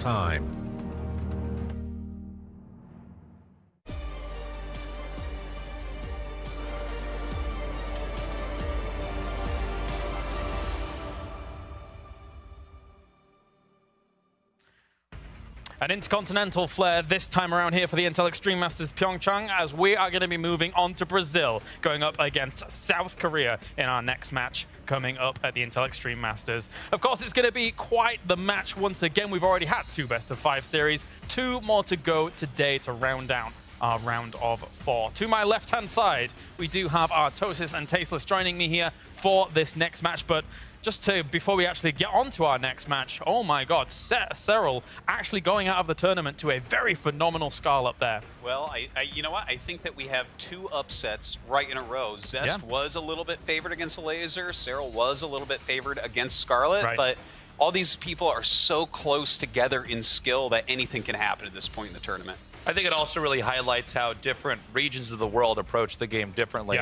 time. An intercontinental flair this time around here for the Intel Extreme Masters PyeongChang, as we are going to be moving on to Brazil, going up against South Korea in our next match coming up at the Intel Extreme Masters. Of course, it's going to be quite the match once again. We've already had 2 best-of-5 series, 2 more to go today to round down our round of 4. To my left-hand side, we do have our Tosis and Tasteless joining me here for this next match, but just before we actually get on to our next match, oh my god, Cyril actually going out of the tournament to a very phenomenal Scarlet there. Well, you know what? I think that we have 2 upsets right in a row. Zest was a little bit favored against Laser. Cyril was a little bit favored against Scarlet, but all these people are so close together in skill that anything can happen at this point in the tournament. I think it also really highlights how different regions of the world approach the game differently.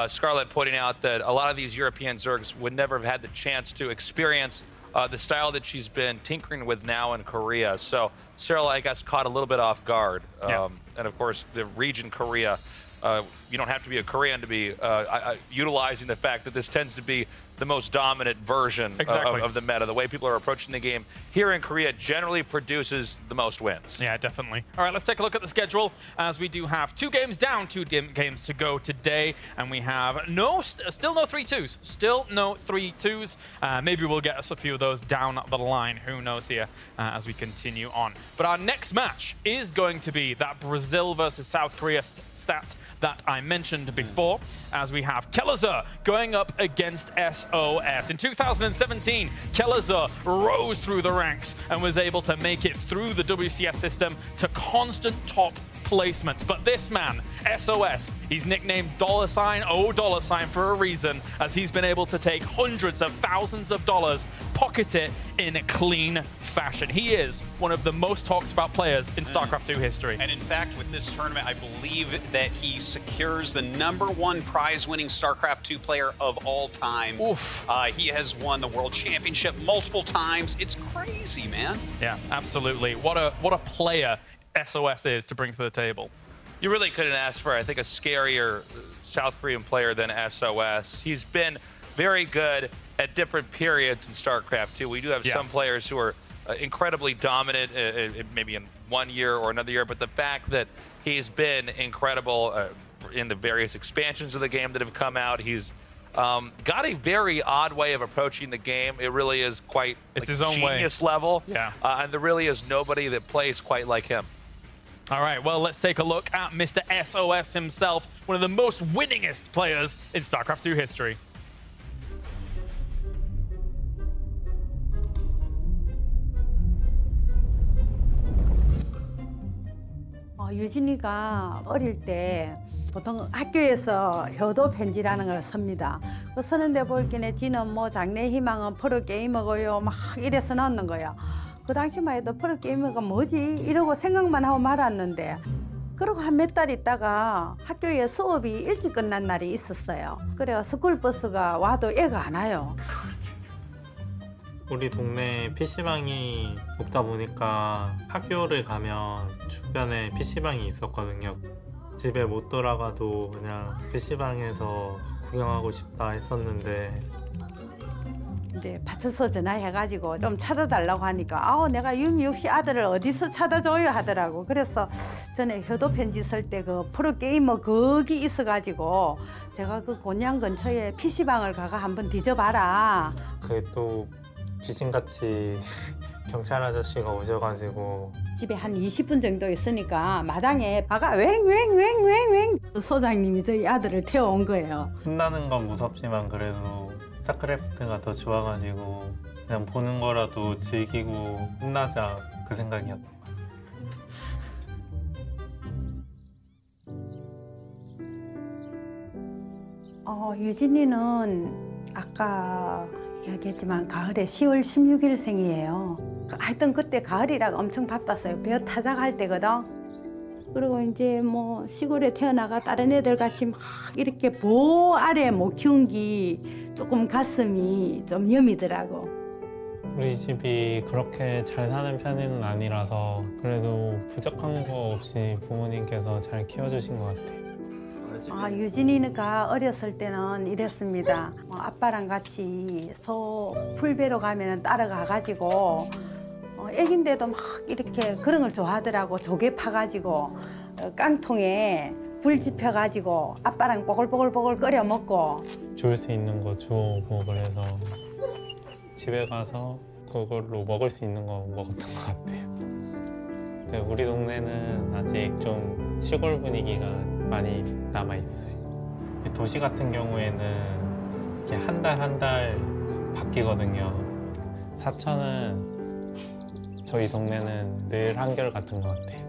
Scarlett pointing out that a lot of these European Zergs would never have had the chance to experience the style that she's been tinkering with now in Korea. So Cyril, I guess, caught a little bit off guard. And of course, the region Korea, you don't have to be a Korean to be utilizing the fact that this tends to be the most dominant version of the meta. The way people are approaching the game here in Korea generally produces the most wins. Yeah, definitely. All right, let's take a look at the schedule, as we do have 2 games down, 2 games to go today, and we have still no 3-2s. Still no 3-2s. Maybe we'll get us a few of those down the line. Who knows here as we continue on. But our next match is going to be that Brazil versus South Korea stat that I mentioned before, as we have Kelazhur going up against sOs. In 2017, Kelazhur rose through the ranks and was able to make it through the WCS system to constant top placement. But this man, sOs, he's nicknamed $, for a reason, as he's been able to take hundreds of thousands of dollars, pocket it in a clean fashion. He is one of the most talked about players in StarCraft 2 history. And in fact, with this tournament, I believe that he secures the #1 prize-winning StarCraft 2 player of all time. Oof. He has won the World Championship multiple times. It's crazy, man. Yeah, absolutely. What a player sOs is to bring to the table. You really couldn't ask for, I think, a scarier South Korean player than sOs. He's been very good at different periods in StarCraft 2. We do have some players who are incredibly dominant, maybe in one year or another year, but the fact that he's been incredible in the various expansions of the game that have come out, he's got a very odd way of approaching the game. It really is quite his own genius level. Yeah. And there really is nobody that plays quite like him. All right, well, let's take a look at Mr. sOs himself, one of the most winningest players in StarCraft 2 history. 유진이가 어릴 때 보통 학교에서 효도 편지라는 걸 씁니다. 그 쓰는데 보이길래 지는 뭐 장래 희망은 프로게이머고요 막 이래서 넣는 거예요. 그 당시만 해도 프로게이머가 뭐지 이러고 생각만 하고 말았는데, 그러고 한 몇 달 있다가 학교에 수업이 일찍 끝난 날이 있었어요. 그래서 스쿨버스가 와도 애가 안 와요. 우리 동네에 PC방이 없다 보니까 학교를 가면 주변에 PC방이 있었거든요. 집에 못 돌아가도 그냥 PC방에서 구경하고 싶다 했었는데, 이제 파출소 전화해가지고 좀 찾아달라고 하니까 내가 유미 혹시 아들을 어디서 찾아줘요 하더라고. 그래서 전에 효도 편지 쓸 때 그 프로게이머 거기 있어가지고 제가 그 곤양 근처에 PC방을 가가 한번 뒤져봐라. 그게 또 귀신같이 경찰 아저씨가 오셔가지고 집에 한 20분 정도 있으니까 마당에 아가 웽웽웽웽웽 소장님이 저희 아들을 태워온 거예요. 혼나는 건 무섭지만 그래도 스타크래프트가 더 좋아가지고 그냥 보는 거라도 즐기고 혼나자, 그 생각이었던 거예요. 유진이는 아까 이야기했지만 가을에 10월 16일생이에요. 하여튼 그때 가을이라 엄청 바빴어요. 벼 타작할 때거든. 그리고 이제 뭐 시골에 태어나가 다른 애들 같이 막 이렇게 보 아래 못 키운 게 조금 가슴이 좀 여미더라고. 우리 집이 그렇게 잘 사는 편은 아니라서 그래도 부족한 거 없이 부모님께서 잘 키워주신 것 같아요. 유진이가 어렸을 때는 이랬습니다. 아빠랑 같이 소 풀베러 가면 따라가가지고 애긴데도 막 이렇게 그런 걸 좋아하더라고. 조개 파가지고 깡통에 불 지펴가지고 아빠랑 뽀글뽀글뽀글 끓여 먹고. 줄 수 있는 거 주워오고 그래서 집에 가서 그걸로 먹을 수 있는 거 먹었던 것 같아요. 근데 우리 동네는 아직 좀 시골 분위기가 많이 남아있어요. 도시 같은 경우에는 이렇게 한 달 바뀌거든요. 사천은 저희 동네는 늘 한결같은 것 같아요.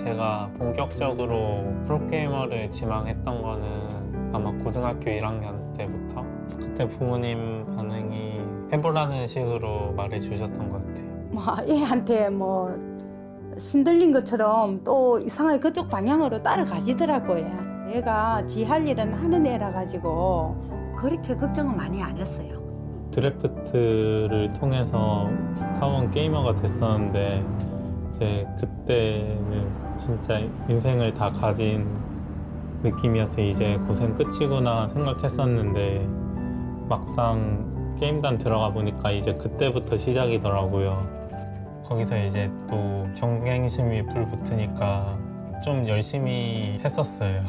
제가 본격적으로 프로게이머를 지망했던 거는 아마 고등학교 1학년 때부터 그때 부모님 반응이 해보라는 식으로 말해주셨던 것 같아요. 애한테 신들린 것처럼 또 이상하게 그쪽 방향으로 따라가지더라고요. 얘가 지 할 일은 하는 애라 가지고 그렇게 걱정은 많이 안 했어요. 드래프트를 통해서 스타원 게이머가 됐었는데 이제 그때는 진짜 인생을 다 가진 느낌이었어요. 이제 고생 끝이구나 생각했었는데 막상 게임단 들어가 보니까 이제 그때부터 시작이더라고요. 거기서 이제 또 경쟁심이 불붙으니까 좀 열심히 했었어요.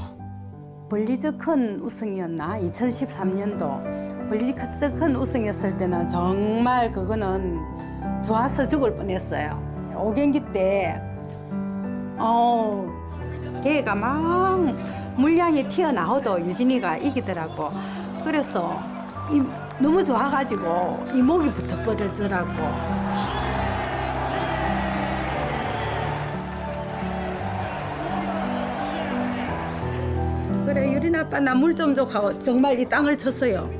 블리즈 큰 우승이었나? 2013년도 블리즈 큰 우승이었을 때는 정말 그거는 좋아서 죽을 뻔했어요. 5경기 때 걔가 막 물량이 튀어나와도 유진이가 이기더라고. 그래서 너무 좋아가지고 이목이 붙어버리더라고. 그래, 유린 아빠 나 물 좀 줘 하고 정말 이 땅을 쳤어요.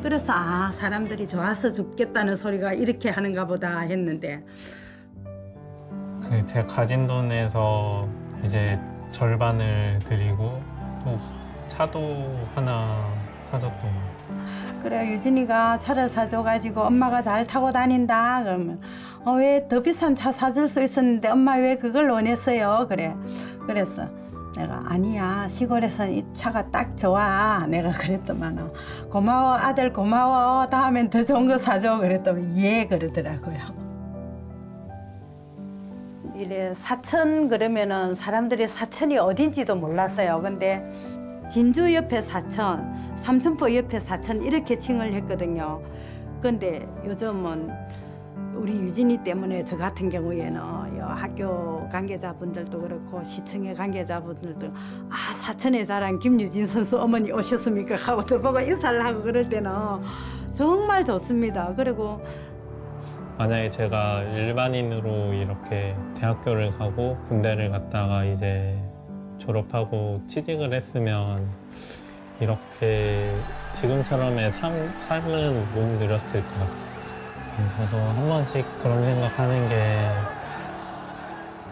그래서 사람들이 좋아서 죽겠다는 소리가 이렇게 하는가 보다 했는데 제가 가진 돈에서 이제 절반을 드리고 또 차도 하나 사줬던 것 같아요. 그래, 유진이가 차를 사줘가지고 엄마가 잘 타고 다닌다 그러면 왜 더 비싼 차 사줄 수 있었는데 엄마 왜 그걸 원했어요? 그래. 그래서 내가 아니야, 시골에선 이 차가 딱 좋아. 내가 그랬더만 고마워 아들 고마워, 다음엔 더 좋은 거 사줘. 그랬더니 예 그러더라고요. 이래 사천 그러면은 사람들이 사천이 어딘지도 몰랐어요. 근데 진주 옆에 사천, 삼천포 옆에 사천 이렇게 칭을 했거든요. 근데 요즘은 우리 유진이 때문에 저 같은 경우에는 학교 관계자분들도 그렇고 시청의 관계자분들도 사천의 자랑 김유진 선수 어머니 오셨습니까? 하고 저보고 인사를 하고 그럴 때는 정말 좋습니다. 그리고 만약에 제가 일반인으로 이렇게 대학교를 가고 군대를 갔다가 이제 졸업하고 취직을 했으면 이렇게 지금처럼의 삶은 못 누렸을 것 같아요. 저도 한 번씩 그런 생각하는 게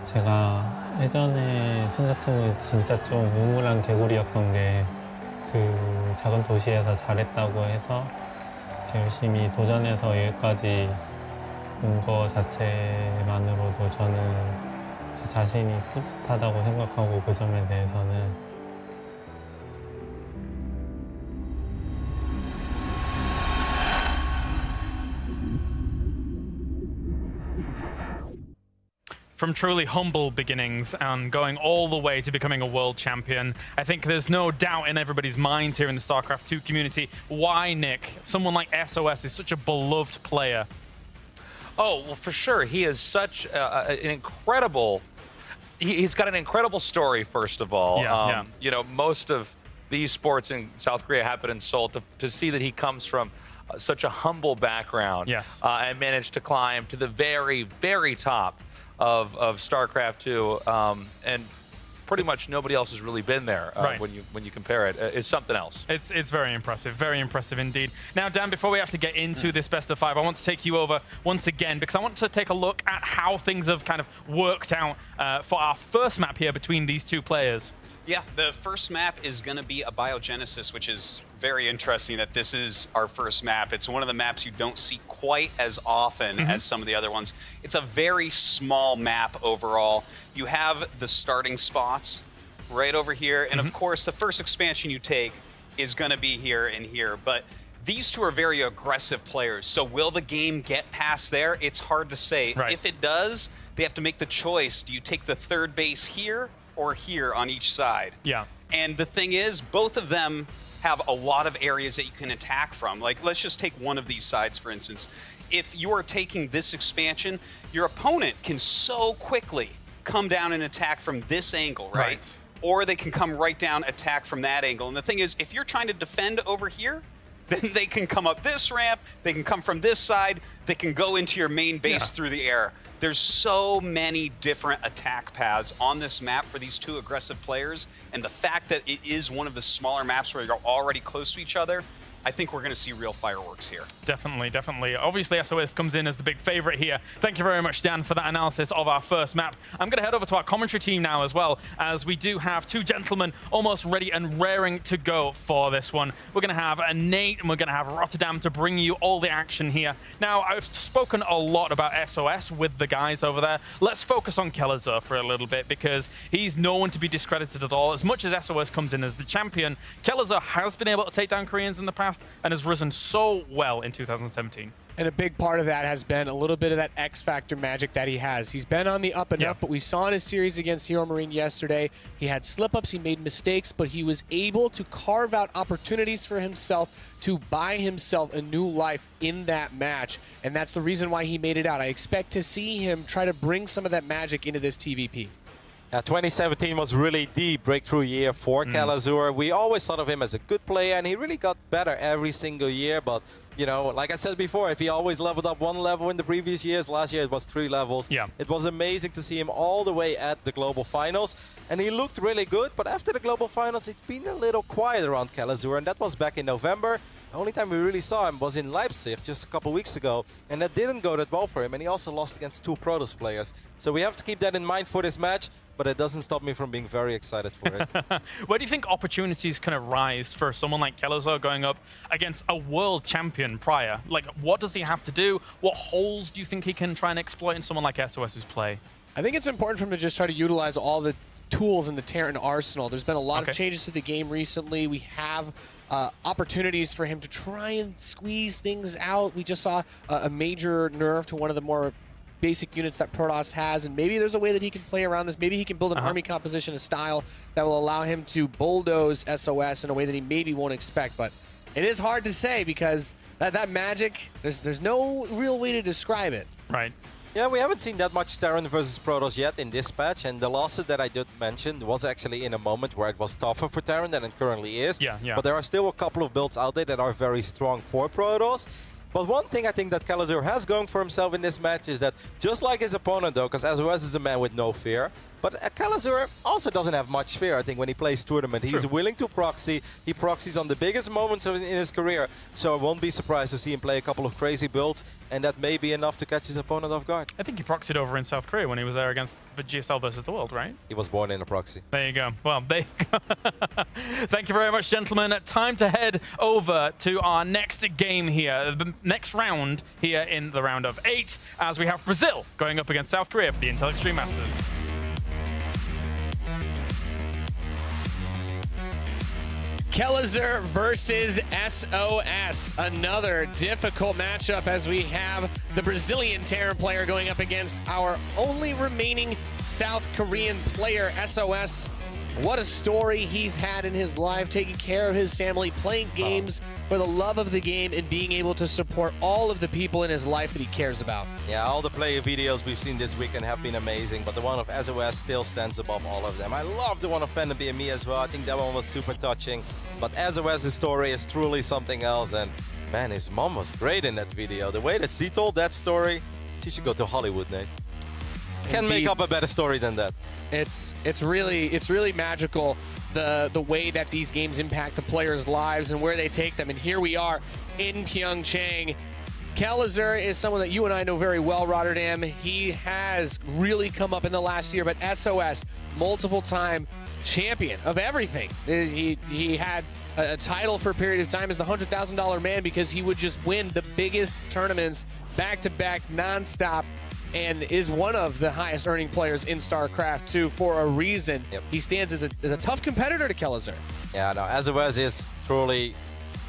제가 예전에 생각해보면 진짜 좀 우물한 개구리였던 게 그 작은 도시에서 잘했다고 해서 열심히 도전해서 여기까지 온 거 자체만으로도 저는 제 자신이 뿌듯하다고 생각하고 그 점에 대해서는 From truly humble beginnings and going all the way to becoming a world champion, I think there's no doubt in everybody's minds here in the StarCraft 2 community why, Nick, someone like SOS is such a beloved player. Oh, well, for sure. He is such an incredible... He's got an incredible story, first of all. Yeah. You know, most of these sports in South Korea happen in Seoul. To see that he comes from such a humble background, yes, and managed to climb to the very, very top of StarCraft 2, and pretty much nobody else has really been there right. when you compare it. It's something else. It's very impressive indeed. Now, Dan, before we actually get into this best of 5, I want to take you over once again because I want to take a look at how things have kind of worked out for our first map here between these two players. Yeah, the first map is going to be a biogenesis, which is very interesting that this is our first map. It's one of the maps you don't see quite as often as some of the other ones. It's a very small map overall. You have the starting spots right over here, and of course the first expansion you take is going to be here and here, but these two are very aggressive players, so will the game get past there? It's hard to say. If it does, they have to make the choice. Do you take the third base here or here on each side? Yeah. And the thing is, both of them have a lot of areas that you can attack from. Like, let's just take one of these sides, for instance. If you are taking this expansion, your opponent can so quickly come down and attack from this angle, right? Or they can come right down, attack from that angle. And the thing is, if you're trying to defend over here, then they can come up this ramp, they can come from this side, they can go into your main base through the air. There's so many different attack paths on this map for these two aggressive players, and the fact that it is one of the smaller maps where you're already close to each other, I think we're going to see real fireworks here. Definitely, definitely. Obviously, SOS comes in as the big favorite here. Thank you very much, Dan, for that analysis of our first map. I'm going to head over to our commentary team now as well, as we do have two gentlemen almost ready and raring to go for this one. We're going to have Nate and we're going to have Rotterdam to bring you all the action here. Now, I've spoken a lot about SOS with the guys over there. Let's focus on Kelazhur for a little bit, because he's known to be discredited at all. As much as SOS comes in as the champion, Kelazhur has been able to take down Koreans in the past and has risen so well in 2017. And a big part of that has been a little bit of that X-Factor magic that he has. He's been on the up and up, but we saw in his series against Hero Marine yesterday, he had slip-ups, he made mistakes, but he was able to carve out opportunities for himself to buy himself a new life in that match, and that's the reason why he made it out. I expect to see him try to bring some of that magic into this TVP. 2017 was really the breakthrough year for Kelazhur. We always thought of him as a good player, and he really got better every single year. But, you know, like I said before, if he always leveled up one level in the previous years, last year it was 3 levels. It was amazing to see him all the way at the global finals. And he looked really good, but after the global finals, it's been a little quiet around Kelazhur, and that was back in November. The only time we really saw him was in Leipzig just a couple weeks ago, and that didn't go that well for him, and he also lost against 2 Protoss players. So we have to keep that in mind for this match, but it doesn't stop me from being very excited for it. Where do you think opportunities can arise for someone like Kelazhur going up against a world champion prior? Like, what does he have to do? What holes do you think he can try and exploit in someone like SOS's play? I think it's important for him to just try to utilize all the tools in the Terran arsenal. There's been a lot of changes to the game recently. We have opportunities for him to try and squeeze things out. We just saw a major nerf to one of the more basic units that Protoss has, and maybe there's a way that he can play around this. Maybe he can build an army composition, a style that will allow him to bulldoze SOS in a way that he maybe won't expect. But it is hard to say, because that magic, there's no real way to describe it. Right. Yeah, we haven't seen that much Terran versus Protoss yet in this patch, and the losses that I did mention was actually in a moment where it was tougher for Terran than it currently is. But there are still a couple of builds out there that are very strong for Protoss. But one thing I think that Kelazhur has going for himself in this match is that, just like his opponent though, because SOS is a man with no fear, but Kelazhur also doesn't have much fear, I think, when he plays tournament. He's willing to proxy. He proxies on the biggest moments in his career, so I won't be surprised to see him play a couple of crazy builds, and that may be enough to catch his opponent off guard. I think he proxied over in South Korea when he was there against the GSL versus the world, right? He was born in a proxy. There you go. Well, there you go. Thank you very much, gentlemen. Time to head over to our next game here, the next round here in the round of 8, as we have Brazil going up against South Korea for the Intel Extreme Masters. Kelazhur versus SOS. Another difficult matchup, as we have the Brazilian Terran player going up against our only remaining South Korean player, SOS. What a story he's had in his life, taking care of his family, playing games for the love of the game, and being able to support all of the people in his life that he cares about. Yeah, all the player videos we've seen this weekend have been amazing, but the one of SOS still stands above all of them. I love the one of Panda BME as well. I think that one was super touching. But SOS's story is truly something else, and man, his mom was great in that video. The way that she told that story, she should go to Hollywood, Nate. Can't make up a better story than that. It's really magical, the way that these games impact the players' lives and where they take them. And here we are in PyeongChang. Kelazhur is someone that you and I know very well, Rotterdam. He has really come up in the last year, but SOS, multiple-time champion of everything. He had a title for a period of time as the $100,000 man because he would just win the biggest tournaments back-to-back nonstop and is one of the highest earning players in StarCraft 2 for a reason. Yep. He stands as a tough competitor to Kelazhur. Yeah, no, sOs is truly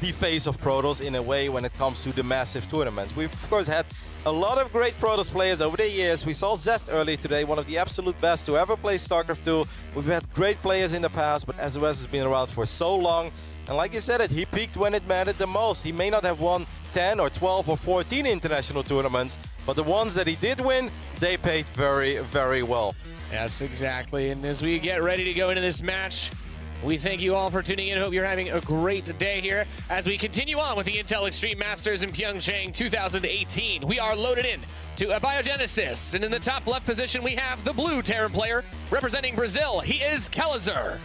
the face of Protoss in a way when it comes to the massive tournaments. We've, of course, had a lot of great Protoss players over the years. We saw Zest earlier today, one of the absolute best to ever play StarCraft 2. We've had great players in the past, but sOs has been around for so long. And like you said, he peaked when it mattered the most. He may not have won 10 or 12 or 14 international tournaments, but the ones that he did win, they paid very, very well. Yes, exactly. And as we get ready to go into this match, we thank you all for tuning in. Hope you're having a great day here as we continue on with the Intel Extreme Masters in PyeongChang 2018. We are loaded in to a Biogenesis, and in the top left position we have the blue Terran player representing Brazil. He is Kelazhur.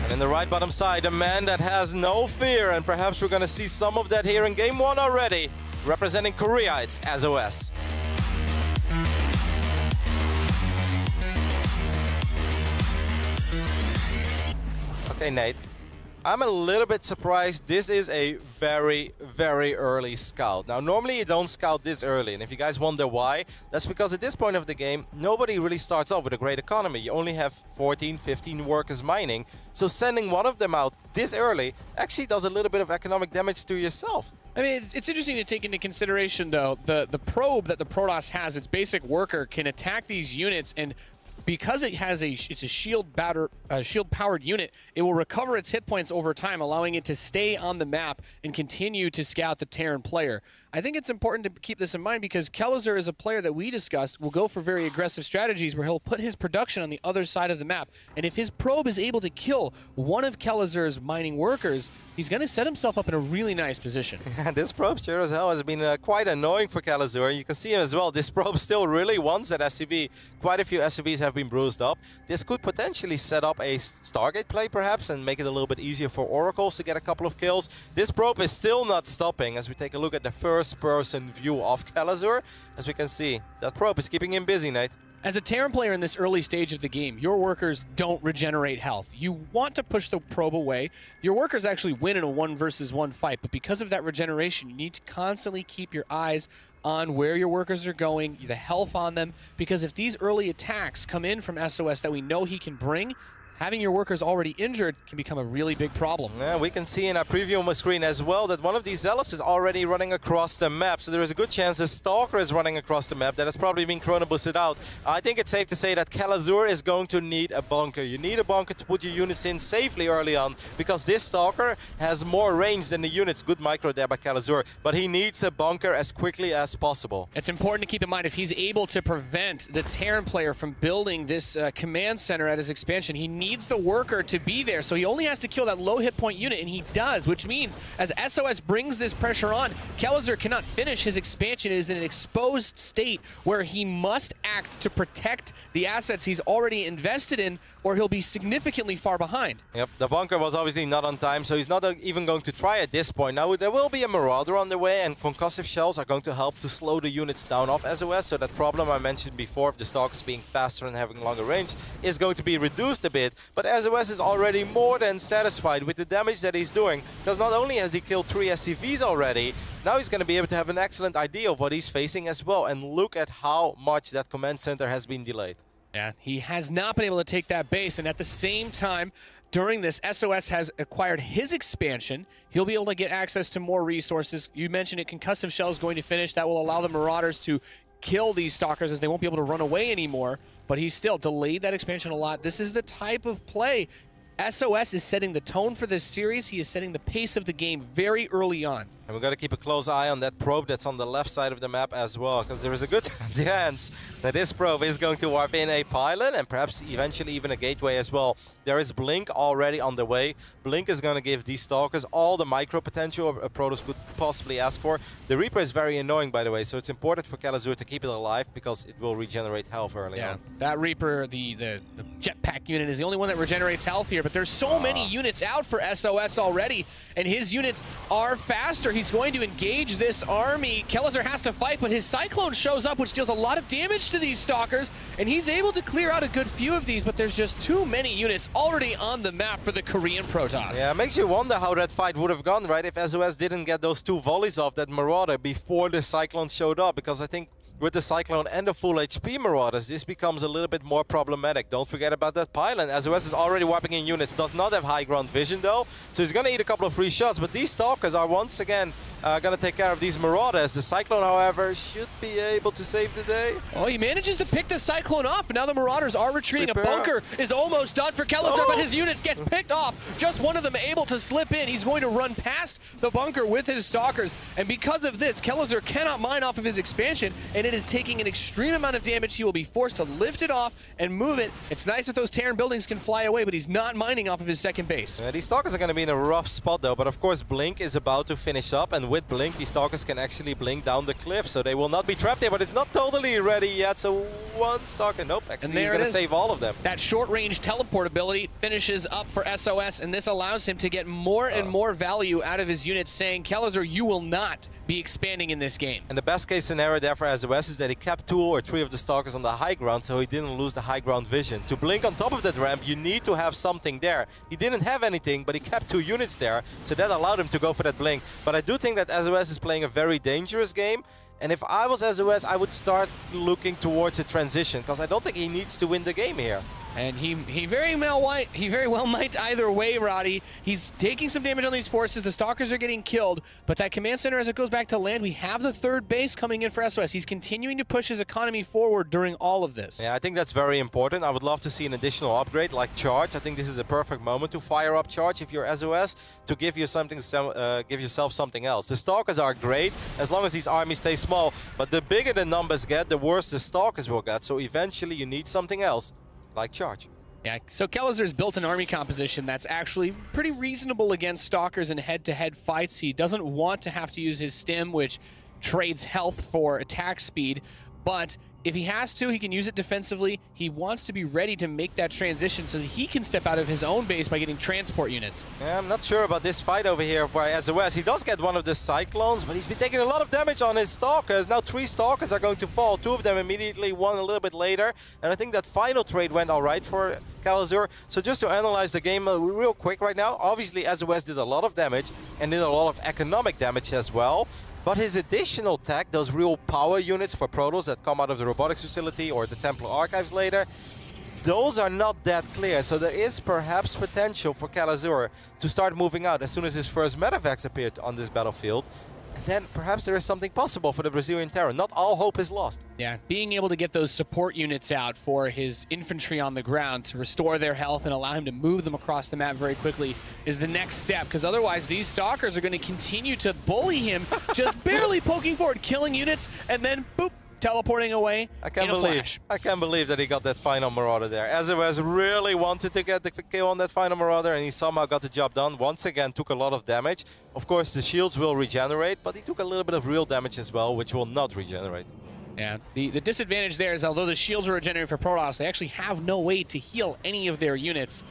And in the right bottom side, a man that has no fear, and perhaps we're going to see some of that here in Game 1 already, representing Korea, it's sOs. Okay, Nate, I'm a little bit surprised. This is a very, very early scout. Now, normally you don't scout this early, and if you guys wonder why, that's because at this point of the game, nobody really starts off with a great economy. You only have 14, 15 workers mining, so sending one of them out this early actually does a little bit of economic damage to yourself. I mean, it's interesting to take into consideration, though, the probe that the Protoss has, its basic worker, can attack these units, and because it's a shield-powered unit, it will recover its hit points over time, allowing it to stay on the map and continue to scout the Terran player. I think it's important to keep this in mind because Kelazhur is a player that we discussed will go for very aggressive strategies where he'll put his production on the other side of the map. And if his probe is able to kill one of Kelazhur's mining workers, he's going to set himself up in a really nice position. Yeah, this probe sure as hell has been quite annoying for Kelazhur. You can see him as well. This probe still really wants that SCV. Quite a few SCVs have been bruised up. This could potentially set up a Stargate play perhaps and make it a little bit easier for Oracles to get a couple of kills. This probe is still not stopping as we take a look at the first-person view of Kelazhur. As we can see, that probe is keeping him busy, Nate. As a Terran player in this early stage of the game, your workers don't regenerate health. You want to push the probe away. Your workers actually win in a 1-versus-1 fight, but because of that regeneration, you need to constantly keep your eyes on where your workers are going, the health on them, because if these early attacks come in from sOs that we know he can bring, having your workers already injured can become a really big problem. Yeah, we can see in our preview on the screen as well that one of these Zealots is already running across the map. So there is a good chance a Stalker is running across the map that has probably been chrono-boosted out. I think it's safe to say that Kelazhur is going to need a bunker. You need a bunker to put your units in safely early on because this Stalker has more range than the units. Good micro there by Kelazhur, but he needs a bunker as quickly as possible. It's important to keep in mind if he's able to prevent the Terran player from building this command center at his expansion, he needs the worker to be there, so he only has to kill that low hit point unit, and he does, which means as sOs brings this pressure on, Kelazhur cannot finish his expansion. It is in an exposed state where he must act to protect the assets he's already invested in, or he'll be significantly far behind. Yep, the bunker was obviously not on time, so he's not even going to try at this point. Now, there will be a Marauder on the way, and concussive shells are going to help to slow the units down off sOs, so that problem I mentioned before of the Stalkers being faster and having longer range is going to be reduced a bit. But sOs is already more than satisfied with the damage that he's doing, because not only has he killed 3 SCVs already, now he's going to be able to have an excellent idea of what he's facing as well, and look at how much that command center has been delayed. Yeah, he has not been able to take that base, and at the same time, during this, sOs has acquired his expansion. He'll be able to get access to more resources. You mentioned it, concussive shell is going to finish. That will allow the Marauders to kill these Stalkers as they won't be able to run away anymore, but he's still delayed that expansion a lot. This is the type of play. sOs is setting the tone for this series. He is setting the pace of the game very early on. And we've got to keep a close eye on that probe that's on the left side of the map as well, because there is a good chance that this probe is going to warp in a pylon and perhaps eventually even a gateway as well. There is Blink already on the way. Blink is going to give these Stalkers all the micro potential a Protoss could possibly ask for. The Reaper is very annoying, by the way, so it's important for Kelazhur to keep it alive because it will regenerate health early on. That Reaper, the jetpack unit, is the only one that regenerates health here, but there's so many units out for sOs already, and his units are faster. he's going to engage this army. Kelazhur has to fight, but his Cyclone shows up, which deals a lot of damage to these Stalkers, and he's able to clear out a good few of these, but there's just too many units already on the map for the Korean Protoss. Yeah, it makes you wonder how that fight would have gone, right, if SOS didn't get those 2 volleys off that Marauder before the Cyclone showed up, because I think with the Cyclone and the full HP Marauders, this becomes a little bit more problematic. Don't forget about that pylon. SOS is already wiping in units, does not have high ground vision though, so he's gonna eat a couple of free shots, but these Stalkers are once again gonna take care of these Marauders. The Cyclone, however, should be able to save the day. Oh, he manages to pick the Cyclone off, and now the Marauders are retreating. A bunker is almost done for Kelazhur, but his units gets picked off. Just one of them able to slip in. He's going to run past the bunker with his Stalkers, and because of this, Kelazhur cannot mine off of his expansion, and it is taking an extreme amount of damage. He will be forced to lift it off and move it. It's nice that those Terran buildings can fly away, but he's not mining off of his second base. These Stalkers are going to be in a rough spot though, but of course Blink is about to finish up, and with Blink, these Stalkers can actually blink down the cliff, so they will not be trapped there, but it's not totally ready yet, so one Stalker, nope, actually he's going to save all of them. That short-range teleport ability finishes up for SOS, and this allows him to get more and more value out of his units, saying, Kelazhur, you will not be expanding in this game. And the best case scenario there for SOS is that he kept 2 or 3 of the Stalkers on the high ground, so he didn't lose the high ground vision. To blink on top of that ramp, you need to have something there. He didn't have anything, but he kept 2 units there, so that allowed him to go for that blink. But I do think that SOS is playing a very dangerous game, and if I was SOS, I would start looking towards a transition, because I don't think he needs to win the game here. And he very well might either way, Roddy. He's taking some damage on these forces. The Stalkers are getting killed, but that command center, as it goes back to land, we have the 3rd base coming in for SOS. He's continuing to push his economy forward during all of this. Yeah, I think that's very important. I would love to see an additional upgrade like Charge. I think this is a perfect moment to fire up Charge if you're SOS, to give you something, give yourself something else. The Stalkers are great as long as these armies stay small, but the bigger the numbers get, the worse the Stalkers will get. So eventually you need something else, like Charge. Yeah, so Kelazhur's built an army composition that's actually pretty reasonable against Stalkers in head-to-head fights. He doesn't want to have to use his stim, which trades health for attack speed, but if he has to, he can use it defensively. He wants to be ready to make that transition so that he can step out of his own base by getting transport units. Yeah, I'm not sure about this fight over here by SOS. He does get one of the Cyclones, but he's been taking a lot of damage on his Stalkers. Now 3 Stalkers are going to fall. 2 of them immediately, 1 a little bit later. And I think that final trade went all right for Kelazhur. So just to analyze the game real quick right now, obviously SOS did a lot of damage and did a lot of economic damage as well. But his additional tech, those real power units for Protoss that come out of the robotics facility or the Templar archives later, those are not that clear. So there is perhaps potential for Kelazhur to start moving out as soon as his first medevacs appeared on this battlefield. And then perhaps there is something possible for the Brazilian Terran. Not all hope is lost. Yeah, being able to get those support units out for his infantry on the ground to restore their health and allow him to move them across the map very quickly is the next step, because otherwise these Stalkers are going to continue to bully him, just barely poking forward, killing units, and then boop, teleporting away. I can't believe that he got that final Marauder there. SOS really wanted to get the kill on that final Marauder, and he somehow got the job done. Once again, took a lot of damage. Of course, the shields will regenerate, but he took a little bit of real damage as well, which will not regenerate. Yeah, the disadvantage there is, although the shields are regenerating for Protoss, they actually have no way to heal any of their units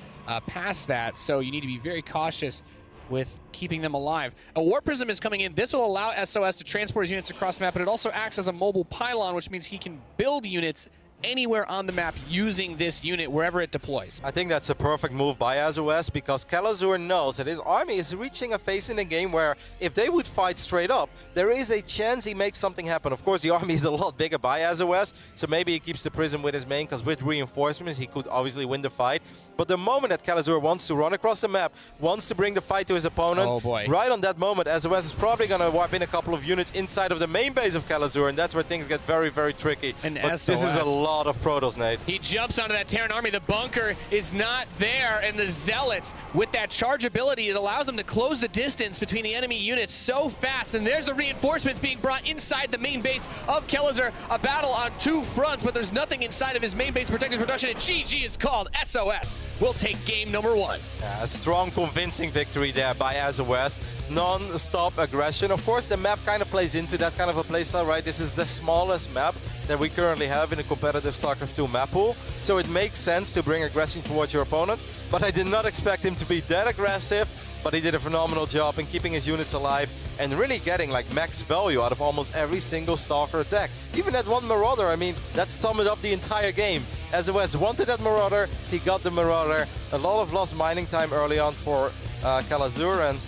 past that, so you need to be very cautious with keeping them alive. A Warp Prism is coming in. This will allow SOS to transport his units across the map, but it also acts as a mobile pylon, which means he can build units anywhere on the map using this unit wherever it deploys. I think that's a perfect move by SOS, because Kelazhur knows that his army is reaching a phase in the game where if they would fight straight up, there is a chance he makes something happen. Of course, the army is a lot bigger by SOS, so maybe he keeps the Prism with his main, because with reinforcements he could obviously win the fight. But the moment that Kelazhur wants to run across the map, wants to bring the fight to his opponent, oh boy, right on that moment SOS is probably going to wipe in a couple of units inside of the main base of Kelazhur, and that's where things get very, very tricky. And but this is a lot of Protoss, Nate. He jumps onto that Terran army. The bunker is not there, and the Zealots, with that charge ability, it allows them to close the distance between the enemy units so fast. And there's the reinforcements being brought inside the main base of Kelazhur. A battle on 2 fronts, but there's nothing inside of his main base protecting production, and GG is called. SOS will take game number 1. Yeah, a strong, convincing victory there by SOS. Non-stop aggression. Of course, the map kind of plays into that kind of a playstyle, right? This is the smallest map that we currently have in a competitive StarCraft 2 map pool. So it makes sense to bring aggression towards your opponent. But I did not expect him to be that aggressive. But he did a phenomenal job in keeping his units alive, and really getting like max value out of almost every single Stalker attack. Even that one Marauder, I mean, that summed up the entire game. SOS wanted that Marauder, he got the Marauder. A lot of lost mining time early on for Kelazhur, and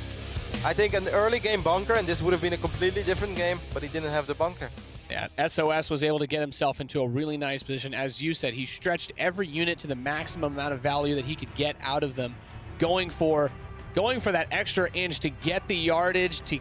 I think an early game bunker, and this would have been a completely different game, but he didn't have the bunker. Yeah, SOS was able to get himself into a really nice position. As you said, he stretched every unit to the maximum amount of value that he could get out of them, going for that extra inch to get the yardage to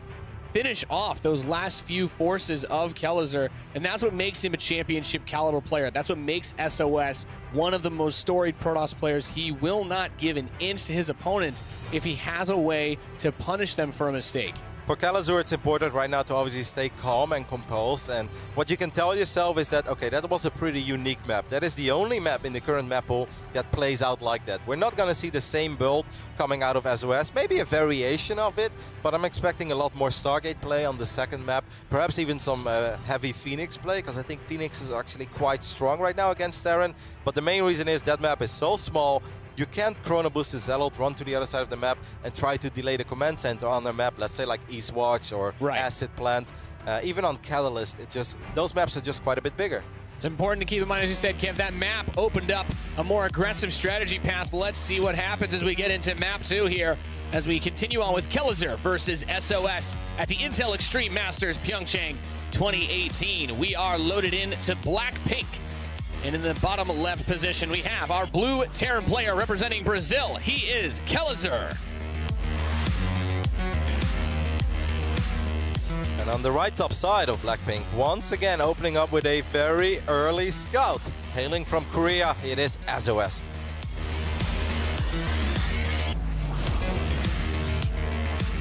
finish off those last few forces of Kelazhur, and that's what makes him a championship caliber player. That's what makes SOS one of the most storied Protoss players. He will not give an inch to his opponent if he has a way to punish them for a mistake. For Kelazhur, it's important right now to obviously stay calm and composed, and what you can tell yourself is that, okay, that was a pretty unique map. That is the only map in the current map pool that plays out like that. We're not going to see the same build coming out of SOS, maybe a variation of it, but I'm expecting a lot more Stargate play on the second map, perhaps even some heavy Phoenix play, because I think Phoenix is actually quite strong right now against Terran, but the main reason is that map is so small. You can't chrono boost the Zealot, run to the other side of the map, and try to delay the command center on the map. Let's say like Eastwatch or Acid Plant. Even on Catalyst, those maps are just quite a bit bigger. It's important to keep in mind, as you said, Kev, that map opened up a more aggressive strategy path. Let's see what happens as we get into map 2 here, as we continue on with Kelazhur versus SOS at the Intel Extreme Masters PyeongChang 2018. We are loaded in to black-pink. And in the bottom left position, we have our blue Terran player representing Brazil. He is Kelazhur. And on the right top side of Blackpink, once again opening up with a very early scout. Hailing from Korea, it is SOS.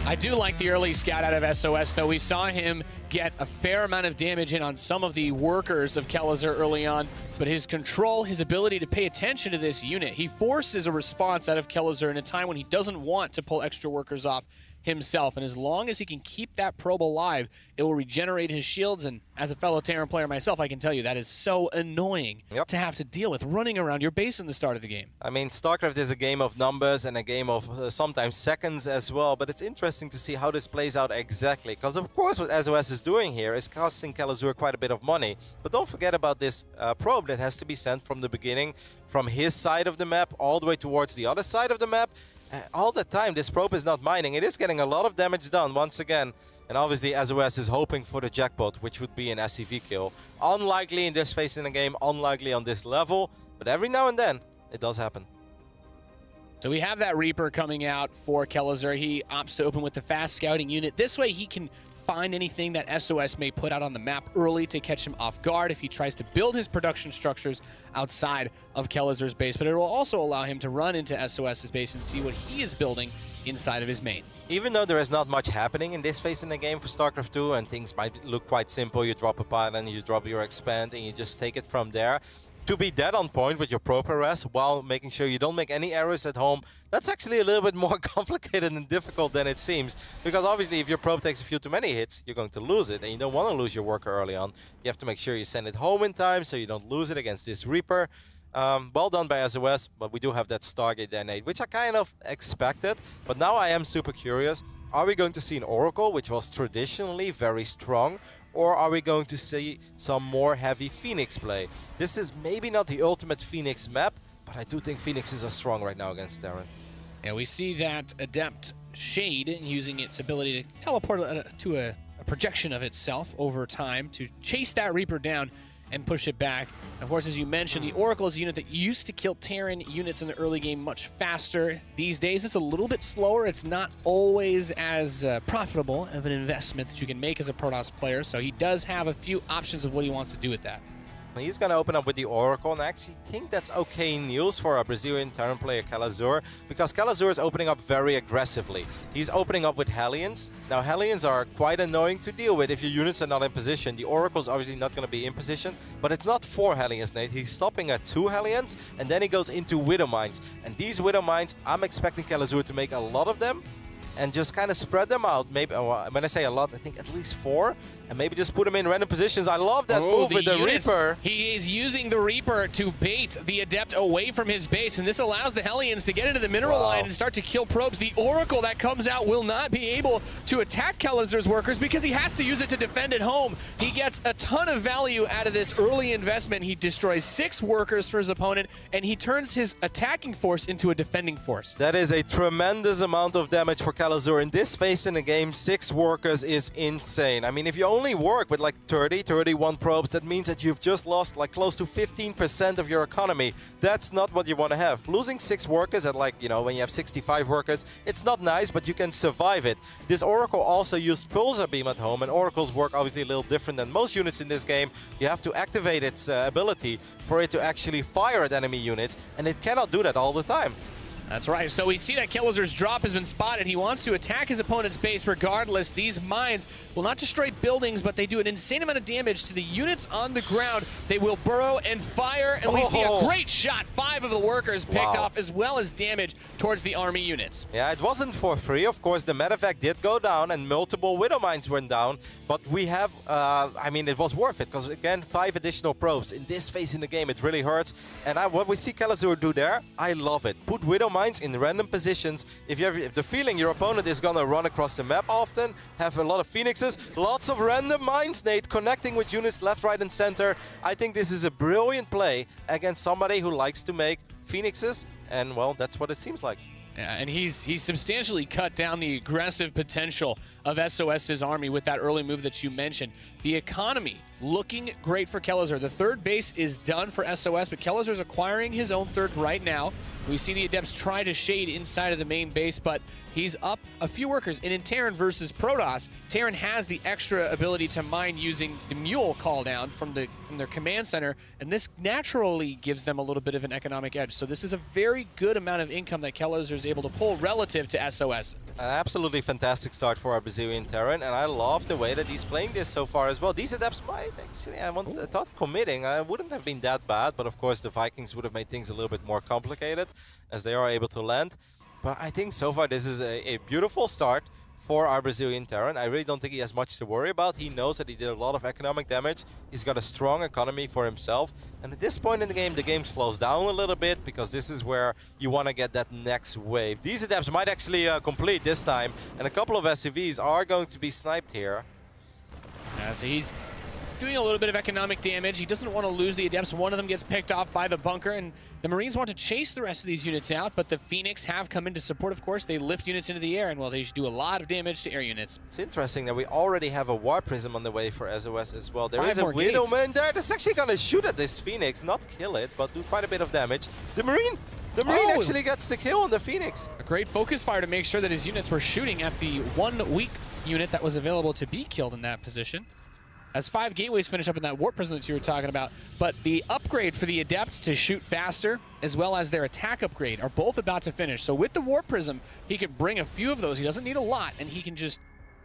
I do like the early scout out of SOS, though. We saw him get a fair amount of damage in on some of the workers of Kelazhur early on, but his control, his ability to pay attention to this unit, he forces a response out of Kelazhur in a time when he doesn't want to pull extra workers off himself, and as long as he can keep that probe alive, it will regenerate his shields. And as a fellow Terran player myself, I can tell you that is so annoying to have to deal with running around your base in the start of the game. I mean, StarCraft is a game of numbers and a game of sometimes seconds as well, but it's interesting to see how this plays out exactly, because of course what SOS is doing here is costing Kelazhur quite a bit of money, but don't forget about this probe that has to be sent from the beginning, from his side of the map all the way towards the other side of the map. All the time, this probe is not mining. It is getting a lot of damage done once again. And obviously, SOS is hoping for the jackpot, which would be an SCV kill. Unlikely in this phase in the game, unlikely on this level. But every now and then, it does happen. So we have that Reaper coming out for Kelazhur. He opts to open with the fast scouting unit. This way, he can find anything that SOS may put out on the map early to catch him off guard if he tries to build his production structures outside of Kelazhur's base. But it will also allow him to run into SOS's base and see what he is building inside of his main. Even though there is not much happening in this phase in the game for StarCraft 2 and things might look quite simple, you drop a pylon, you drop your expand, and you just take it from there. To be dead on point with your probe harass while making sure you don't make any errors at home, that's actually a little bit more complicated and difficult than it seems. Because obviously if your probe takes a few too many hits, you're going to lose it, and you don't want to lose your worker early on. You have to make sure you send it home in time so you don't lose it against this Reaper. Well done by SOS, but we do have that Stargate Detonate, which I kind of expected. But now I am super curious. Are we going to see an Oracle, which was traditionally very strong? Or are we going to see some more heavy Phoenix play? This is maybe not the ultimate Phoenix map, but I do think Phoenixes are strong right now against Terran. Yeah, we see that Adept Shade using its ability to teleport to a projection of itself over time to chase that Reaper down and push it back. Of course, as you mentioned, the Oracle is a unit that used to kill Terran units in the early game much faster. These days, it's a little bit slower. It's not always as profitable of an investment that you can make as a Protoss player, so he does have a few options of what he wants to do with that. He's going to open up with the Oracle, and I actually think that's okay news for a Brazilian Terran player, Kelazhur, because Kelazhur is opening up very aggressively. He's opening up with Hellions. Now, Hellions are quite annoying to deal with if your units are not in position. The Oracle is obviously not going to be in position, but it's not 4 Hellions, Nate. He's stopping at 2 Hellions, and then he goes into Widow Mines. And these Widow Mines, I'm expecting Kelazhur to make a lot of them. and just kind of spread them out. Maybe when I say a lot, I think at least 4, and maybe just put them in random positions. I love that move with the Reaper. He is using the Reaper to bait the Adept away from his base, and this allows the Hellions to get into the mineral line and start to kill probes. The Oracle that comes out will not be able to attack Kelazhur's workers because he has to use it to defend at home. He gets a ton of value out of this early investment. He destroys 6 workers for his opponent, and he turns his attacking force into a defending force. That is a tremendous amount of damage for Kelazhur. In this phase in the game, 6 workers is insane. I mean, if you only work with like 30, 31 probes, that means that you've just lost like close to 15% of your economy. That's not what you want to have. Losing 6 workers at like, you know, when you have 65 workers, it's not nice, but you can survive it. This Oracle also used Pulsar Beam at home, and Oracles work obviously a little different than most units in this game. You have to activate its ability for it to actually fire at enemy units, and it cannot do that all the time. That's right. So we see that Kelazhur's drop has been spotted. He wants to attack his opponent's base regardless. These mines will not destroy buildings, but they do an insane amount of damage to the units on the ground. They will burrow and fire, and we see a great shot. 5 of the workers picked off, as well as damage towards the army units. Yeah, it wasn't for free. Of course, the medevac did go down, and multiple Widow Mines went down, but we have, I mean, it was worth it, because again, 5 additional probes. In this phase in the game, it really hurts, and what we see Kelazhur do there, I love it. Put Widow Mines in random positions. If you have the feeling your opponent is gonna run across the map often, have a lot of Phoenixes, lots of random mines, Nate, connecting with units left, right, and center. I think this is a brilliant play against somebody who likes to make Phoenixes, and well, that's what it seems like. Yeah, and he's substantially cut down the aggressive potential of SOS's army with that early move that you mentioned. The economy looking great for Kelazhur. The 3rd base is done for SOS, but Kelazhur's acquiring his own 3rd right now. We see the Adepts try to shade inside of the main base, but he's up a few workers. And in Terran versus Protoss, Terran has the extra ability to mine using the Mule call down from their command center, and this naturally gives them a little bit of an economic edge. So this is a very good amount of income that Kelazhur is able to pull relative to SOS. An absolutely fantastic start for our Brazilian Terran, and I love the way that he's playing this so far as well. These Adepts might actually, I thought committing wouldn't have been that bad, but of course the Vikings would have made things a little bit more complicated as they are able to land. But I think so far this is a beautiful start for our Brazilian Terran. I really don't think he has much to worry about. He knows that he did a lot of economic damage. He's got a strong economy for himself. And at this point in the game slows down a little bit, because this is where you want to get that next wave. These Adepts might actually complete this time, and a couple of SCVs are going to be sniped here. Yeah, so he's doing a little bit of economic damage. He doesn't want to lose the Adepts. One of them gets picked off by the bunker, and the Marines want to chase the rest of these units out, but the Phoenix have come into support, of course. They lift units into the air, and well, they do a lot of damage to air units. It's interesting that we already have a War Prism on the way for SOS as well. There is a Widowman there that's actually going to shoot at this Phoenix, not kill it, but do quite a bit of damage. The Marine actually gets the kill on the Phoenix. A great focus fire to make sure that his units were shooting at the 1 weak unit that was available to be killed in that position. As 5 gateways finish up in that Warp Prism that you were talking about. But the upgrade for the Adepts to shoot faster, as well as their attack upgrade, are both about to finish. So with the Warp Prism, he can bring a few of those. He doesn't need a lot, and he can just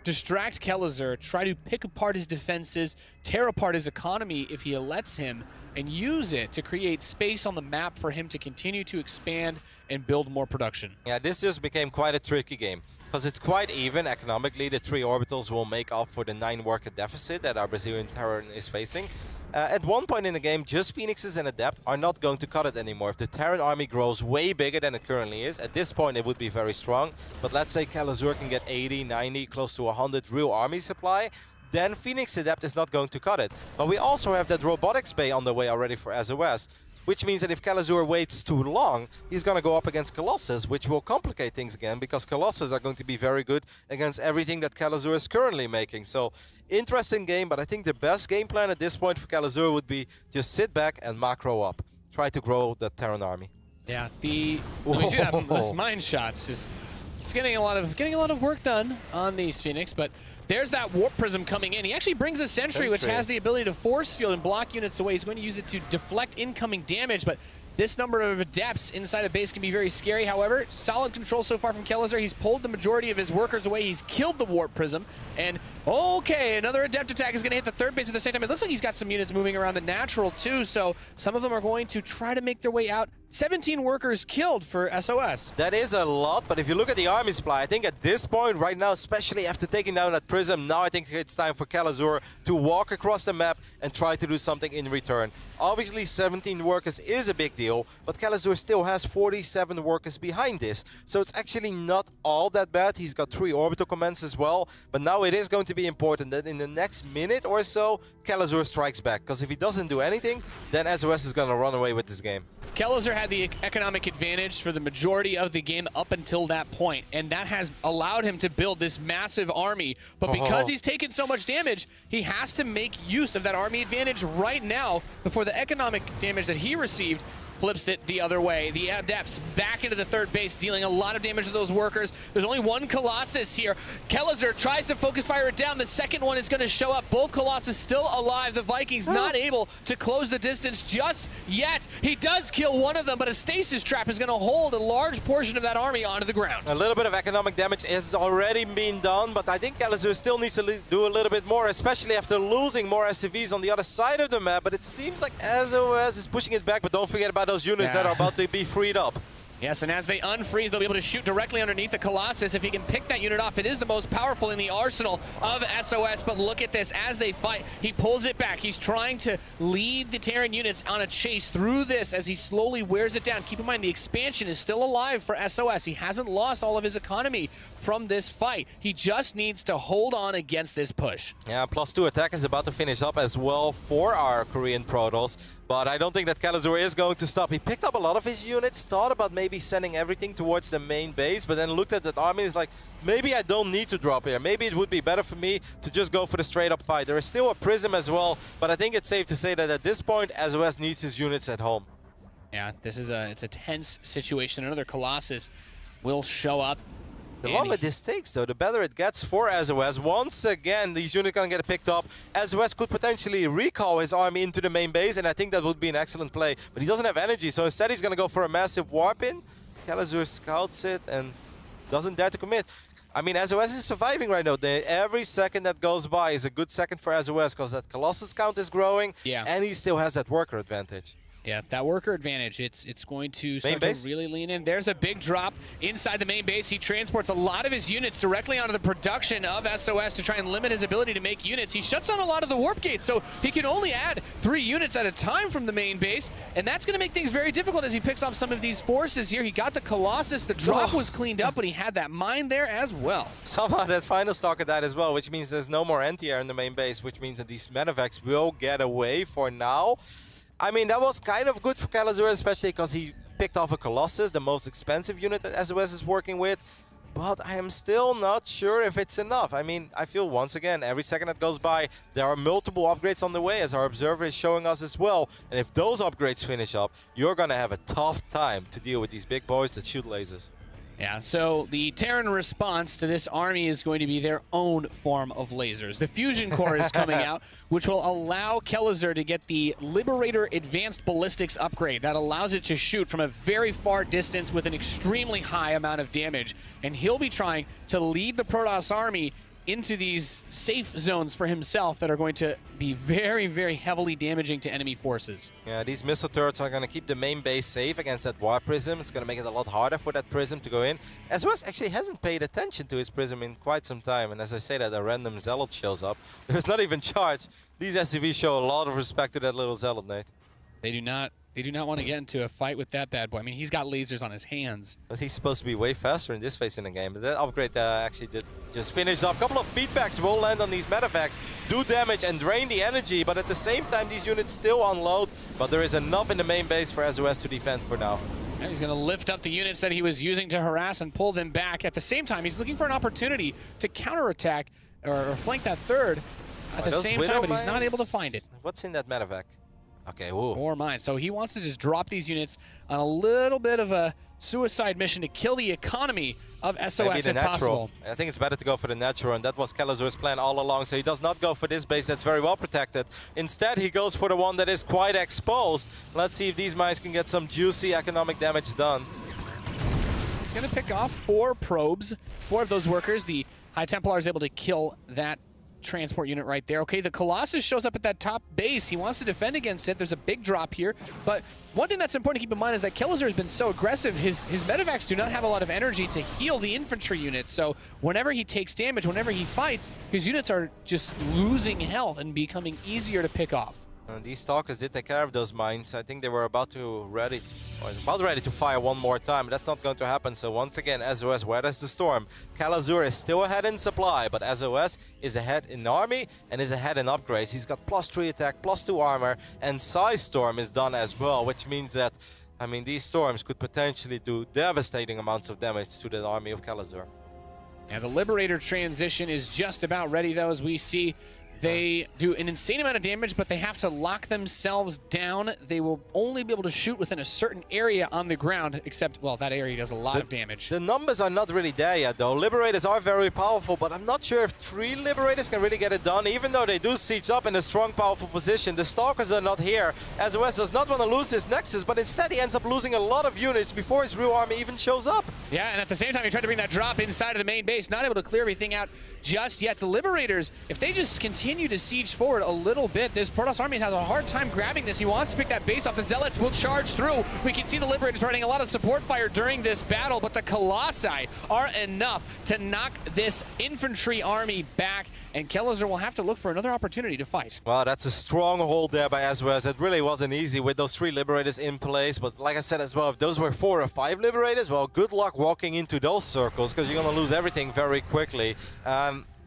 distract Kelazhur, try to pick apart his defenses, tear apart his economy if he lets him, and use it to create space on the map for him to continue to expand and build more production. Yeah, this just became quite a tricky game, because it's quite even economically. The 3 orbitals will make up for the 9 worker deficit that our Brazilian Terran is facing. At one point in the game, just Phoenixes and Adept are not going to cut it anymore. If the Terran army grows way bigger than it currently is, at this point it would be very strong. But let's say Kelazhur can get 80, 90, close to 100 real army supply, then Phoenix Adept is not going to cut it. But we also have that robotics bay on the way already for SOS. Which means that if Kelazhur waits too long, he's going to go up against Colossus, which will complicate things again, because Colossus are going to be very good against everything that Kelazhur is currently making. So, interesting game, but I think the best game plan at this point for Kelazhur would be just sit back and macro up. Try to grow the Terran army. Yeah, we see that those mine shots. It's getting a lot of work done on these Phoenix, but there's that Warp Prism coming in. He actually brings a Sentry, which has the ability to force field and block units away. He's going to use it to deflect incoming damage, but this number of Adepts inside a base can be very scary. However, solid control so far from Kelazhur. He's pulled the majority of his workers away. He's killed the Warp Prism, and okay, another Adept attack is going to hit the 3rd base at the same time. It looks like he's got some units moving around the natural too, so some of them are going to try to make their way out. 17 workers killed for SOS. That is a lot, but if you look at the army supply, I think at this point right now, especially after taking down that Prism, now I think it's time for Kelazhur to walk across the map and try to do something in return. Obviously 17 workers is a big deal, but Kelazhur still has 47 workers behind this. So it's actually not all that bad. He's got 3 orbital commands as well, but now it is going to be important that in the next minute or so, Kelazhur strikes back, because if he doesn't do anything, then SOS is going to run away with this game. Kelazhur had the economic advantage for the majority of the game up until that point, and that has allowed him to build this massive army. But because he's taken so much damage, he has to make use of that army advantage right now before the economic damage that he received flips it the other way. The Adepts back into the third base, dealing a lot of damage to those workers. There's only one Colossus here. Kelazhur tries to focus fire it down. The second one is going to show up. Both Colossus still alive. The Vikings not able to close the distance just yet. He does kill one of them, but a stasis trap is going to hold a large portion of that army onto the ground. A little bit of economic damage has already been done, but I think Kelazhur still needs to do a little bit more, especially after losing more SCVs on the other side of the map. But it seems like SOS is pushing it back, but don't forget about those units that are about to be freed up. Yes, and as they unfreeze, they'll be able to shoot directly underneath the Colossus. If he can pick that unit off, it is the most powerful in the arsenal of SOS. But look at this, as they fight, he pulls it back. He's trying to lead the Terran units on a chase through this as he slowly wears it down. Keep in mind, the expansion is still alive for SOS. He hasn't lost all of his economy from this fight. He just needs to hold on against this push. Yeah, +2 attack is about to finish up as well for our Korean Protoss. But I don't think that Kelazhur is going to stop. He picked up a lot of his units, thought about maybe sending everything towards the main base, but then looked at that army and is like, maybe I don't need to drop here. Maybe it would be better for me to just go for the straight-up fight. There is still a Prism as well, but I think it's safe to say that at this point, SOS needs his units at home. Yeah, this is it's a tense situation. Another Colossus will show up. The longer this takes, though, the better it gets for SOS. Once again, these units gonna get picked up. SOS could potentially recall his army into the main base, and I think that would be an excellent play. But he doesn't have energy, so instead he's gonna go for a massive warp in. Kelazhur scouts it and doesn't dare to commit. I mean, SOS is surviving right now. Every second that goes by is a good second for SOS, because that Colossus count is growing, and he still has that worker advantage. Yeah, that worker advantage, it's going to start to really lean in. There's a big drop inside the main base. He transports a lot of his units directly onto the production of SOS to try and limit his ability to make units. He shuts down a lot of the warp gates, so he can only add 3 units at a time from the main base, and that's going to make things very difficult as he picks off some of these forces here. He got the Colossus. The drop was cleaned up, but he had that mine there as well. Somehow that final stalker died as well, which means there's no more anti-air in the main base, which means that these medevacs will get away for now. I mean, that was kind of good for Kelazhur, especially because he picked off a Colossus, the most expensive unit that SOS is working with. But I am still not sure if it's enough. I mean, I feel once again, every second that goes by, there are multiple upgrades on the way, as our observer is showing us as well. And if those upgrades finish up, you're going to have a tough time to deal with these big boys that shoot lasers. Yeah, so the Terran response to this army is going to be their own form of lasers. The Fusion Core is coming out, which will allow Kelazhur to get the Liberator Advanced Ballistics upgrade. That allows it to shoot from a very far distance with an extremely high amount of damage. And he'll be trying to lead the Protoss army into these safe zones for himself that are going to be very, very heavily damaging to enemy forces. Yeah, these missile turrets are going to keep the main base safe against that War Prism. It's going to make it a lot harder for that Prism to go in. SOS actually hasn't paid attention to his Prism in quite some time, and as I say that, a random Zealot shows up. There's not even charge. These SCVs show a lot of respect to that little Zealot, Nate. They do not want to get into a fight with that bad boy. I mean, he's got lasers on his hands. But he's supposed to be way faster in this phase in the game. But that upgrade actually did just finish up. A couple of feedbacks will land on these medevacs, do damage and drain the energy, but at the same time these units still unload. But there is enough in the main base for SOS to defend for now. And he's going to lift up the units that he was using to harass and pull them back. At the same time, he's looking for an opportunity to counterattack or flank that third at the same time, but he's not able to find it. What's in that medevac? Okay, ooh. More mines. So he wants to just drop these units on a little bit of a suicide mission to kill the economy of SOS if possible. I think it's better to go for the natural, and that was Kelazhur's plan all along. So he does not go for this base that's very well protected. Instead, he goes for the one that is quite exposed. Let's see if these mines can get some juicy economic damage done. He's going to pick off 4 probes, 4 of those workers. The High Templar is able to kill that transport unit right there. Okay, the Colossus shows up at that top base. He wants to defend against it. There's a big drop here. But one thing that's important to keep in mind is that Kelazhur has been so aggressive. His medevacs do not have a lot of energy to heal the infantry units. So whenever he takes damage, whenever he fights, his units are just losing health and becoming easier to pick off. These Stalkers did take care of those mines. I think they were about ready to fire one more time. That's not going to happen. So once again, SOS weathers the storm. Kelazhur is still ahead in supply, but SOS is ahead in army and is ahead in upgrades. He's got +3 attack, +2 armor, and Size Storm is done as well, which means that, I mean, these storms could potentially do devastating amounts of damage to the army of Kelazhur. Yeah, the Liberator transition is just about ready, though, as we see. They do an insane amount of damage, but they have to lock themselves down. They will only be able to shoot within a certain area on the ground, except, well, that area does a lot of damage. The numbers are not really there yet, though. Liberators are very powerful, but I'm not sure if 3 Liberators can really get it done, even though they do siege up in a strong, powerful position. The Stalkers are not here. SOS does not want to lose this Nexus, but instead he ends up losing a lot of units before his real army even shows up. Yeah, and at the same time, he tried to bring that drop inside of the main base, not able to clear everything out just yet. The Liberators, if they just continue to siege forward a little bit, this Protoss army has a hard time grabbing this. He wants to pick that base off. The Zealots will charge through. We can see the Liberators providing a lot of support fire during this battle, but the Colossi are enough to knock this infantry army back, and Kelazhur will have to look for another opportunity to fight. Well, that's a stronghold there by SOS. It really wasn't easy with those 3 Liberators in place, but like I said as well, if those were 4 or 5 Liberators, well, good luck walking into those circles, because you're going to lose everything very quickly.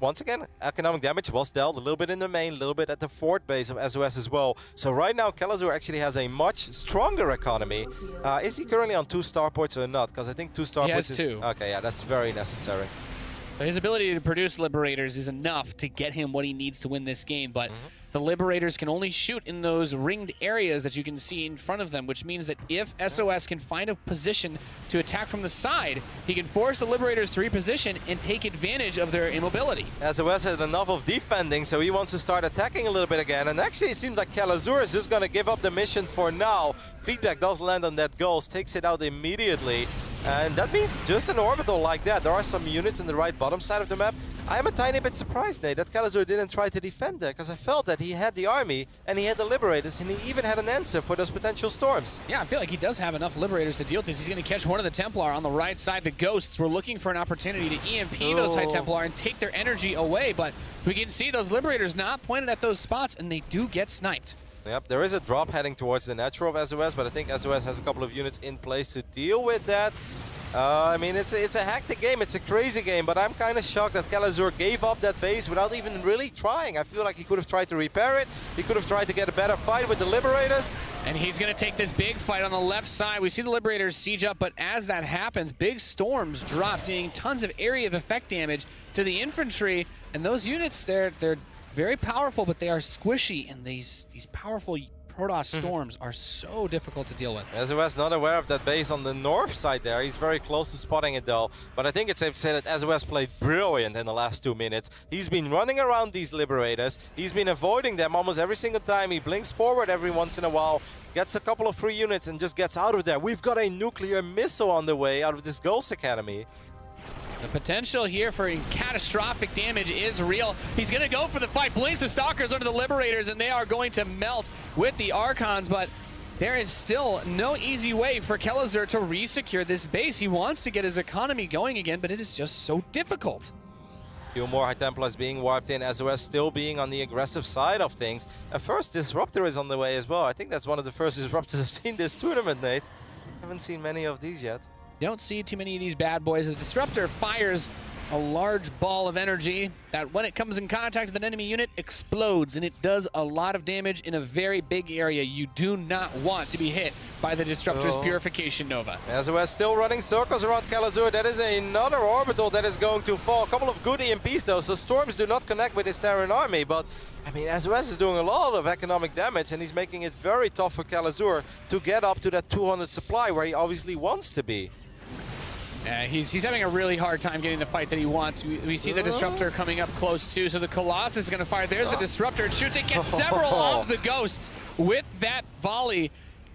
Once again, economic damage was dealt a little bit in the main, a little bit at the fort base of SOS as well. So right now, Kelazhur actually has a much stronger economy. Is he currently on 2 starports or not? Because I think 2 starports is... He has 2. Okay, yeah, that's very necessary. But his ability to produce Liberators is enough to get him what he needs to win this game, but the Liberators can only shoot in those ringed areas that you can see in front of them, which means that if SOS can find a position to attack from the side, he can force the Liberators to reposition and take advantage of their immobility. SOS had enough of defending, so he wants to start attacking a little bit again, and actually it seems like Kelazhur is just going to give up the mission for now. Feedback does land on that ghost, takes it out immediately. And that means just an orbital like that. There are some units in the right bottom side of the map. I am a tiny bit surprised, Nate, that Kelazhur didn't try to defend there, because I felt that he had the army and he had the Liberators and he even had an answer for those potential storms. Yeah, I feel like he does have enough Liberators to deal with this. He's going to catch one of the Templar on the right side. The Ghosts were looking for an opportunity to EMP those High Templar and take their energy away, but we can see those Liberators not pointed at those spots, and they do get sniped. Yep, there is a drop heading towards the natural of SOS, but I think SOS has a couple of units in place to deal with that. I mean, it's a hectic game, it's a crazy game, but I'm kind of shocked that Kelazhur gave up that base without even really trying. I feel like he could have tried to repair it, he could have tried to get a better fight with the Liberators. And he's going to take this big fight on the left side. We see the Liberators siege up, but as that happens, big storms drop, doing tons of area of effect damage to the infantry. And those units, they're very powerful, but they are squishy, and these powerful Protoss storms are so difficult to deal with. SOS not aware of that base on the north side there. He's very close to spotting it though. But I think it's safe to say that SOS played brilliant in the last 2 minutes. He's been running around these Liberators. He's been avoiding them almost every single time. He blinks forward every once in a while, gets a couple of free units and just gets out of there. We've got a nuclear missile on the way out of this Ghost Academy. The potential here for catastrophic damage is real. He's going to go for the fight. Blinks the Stalkers under the Liberators, and they are going to melt with the Archons, but there is still no easy way for Kelazhur to re-secure this base. He wants to get his economy going again, but it is just so difficult. A few more High Templars being warped in, SOS still being on the aggressive side of things. A first Disruptor is on the way as well. I think that's one of the first Disruptors I've seen this tournament, Nate. Haven't seen many of these yet. Don't see too many of these bad boys. The Disruptor fires a large ball of energy that when it comes in contact with an enemy unit explodes, and it does a lot of damage in a very big area. You do not want to be hit by the Disruptor's Purification Nova. SOS still running circles around Kelazhur. That is another orbital that is going to fall. A couple of good EMPs though, so storms do not connect with his Terran army, but I mean, SOS is doing a lot of economic damage, and he's making it very tough for Kelazhur to get up to that 200 supply where he obviously wants to be. He's having a really hard time getting the fight that he wants. We see the Disruptor coming up close too, so the Colossus is going to fire. There's the Disruptor. It shoots it, gets several of the Ghosts with that volley,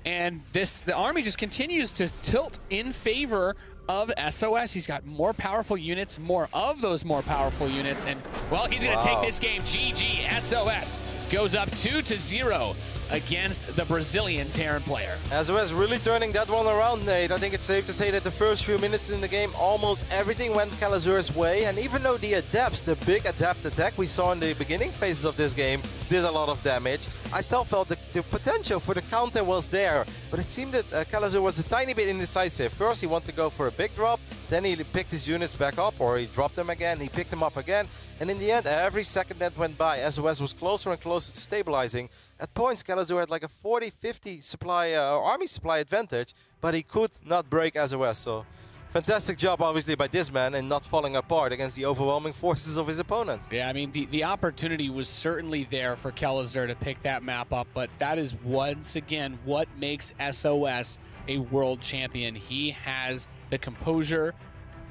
and the army just continues to tilt in favor of SOS. He's got more powerful units, more of those more powerful units, and, well, he's going to take this game. GG. SOS goes up 2-0 against the Brazilian Terran player. SOS really turning that one around, Nate. I think it's safe to say that the first few minutes in the game, almost everything went Kelazhur's way. And even though the adapts, the big adapt attack we saw in the beginning phases of this game, did a lot of damage, I still felt the potential for the counter was there. But it seemed that Kelazhur was a tiny bit indecisive. First, he wanted to go for a big drop. Then he picked his units back up, or he dropped them again. He picked them up again. And in the end, every second that went by, SOS was closer and closer to stabilizing. At points, Kelazhur had like a 40-50 supply, army supply advantage, but he could not break SOS. So fantastic job, obviously, by this man in not falling apart against the overwhelming forces of his opponent. Yeah, I mean, the opportunity was certainly there for Kelazhur to pick that map up, but that is once again what makes SOS a world champion. He has the composure,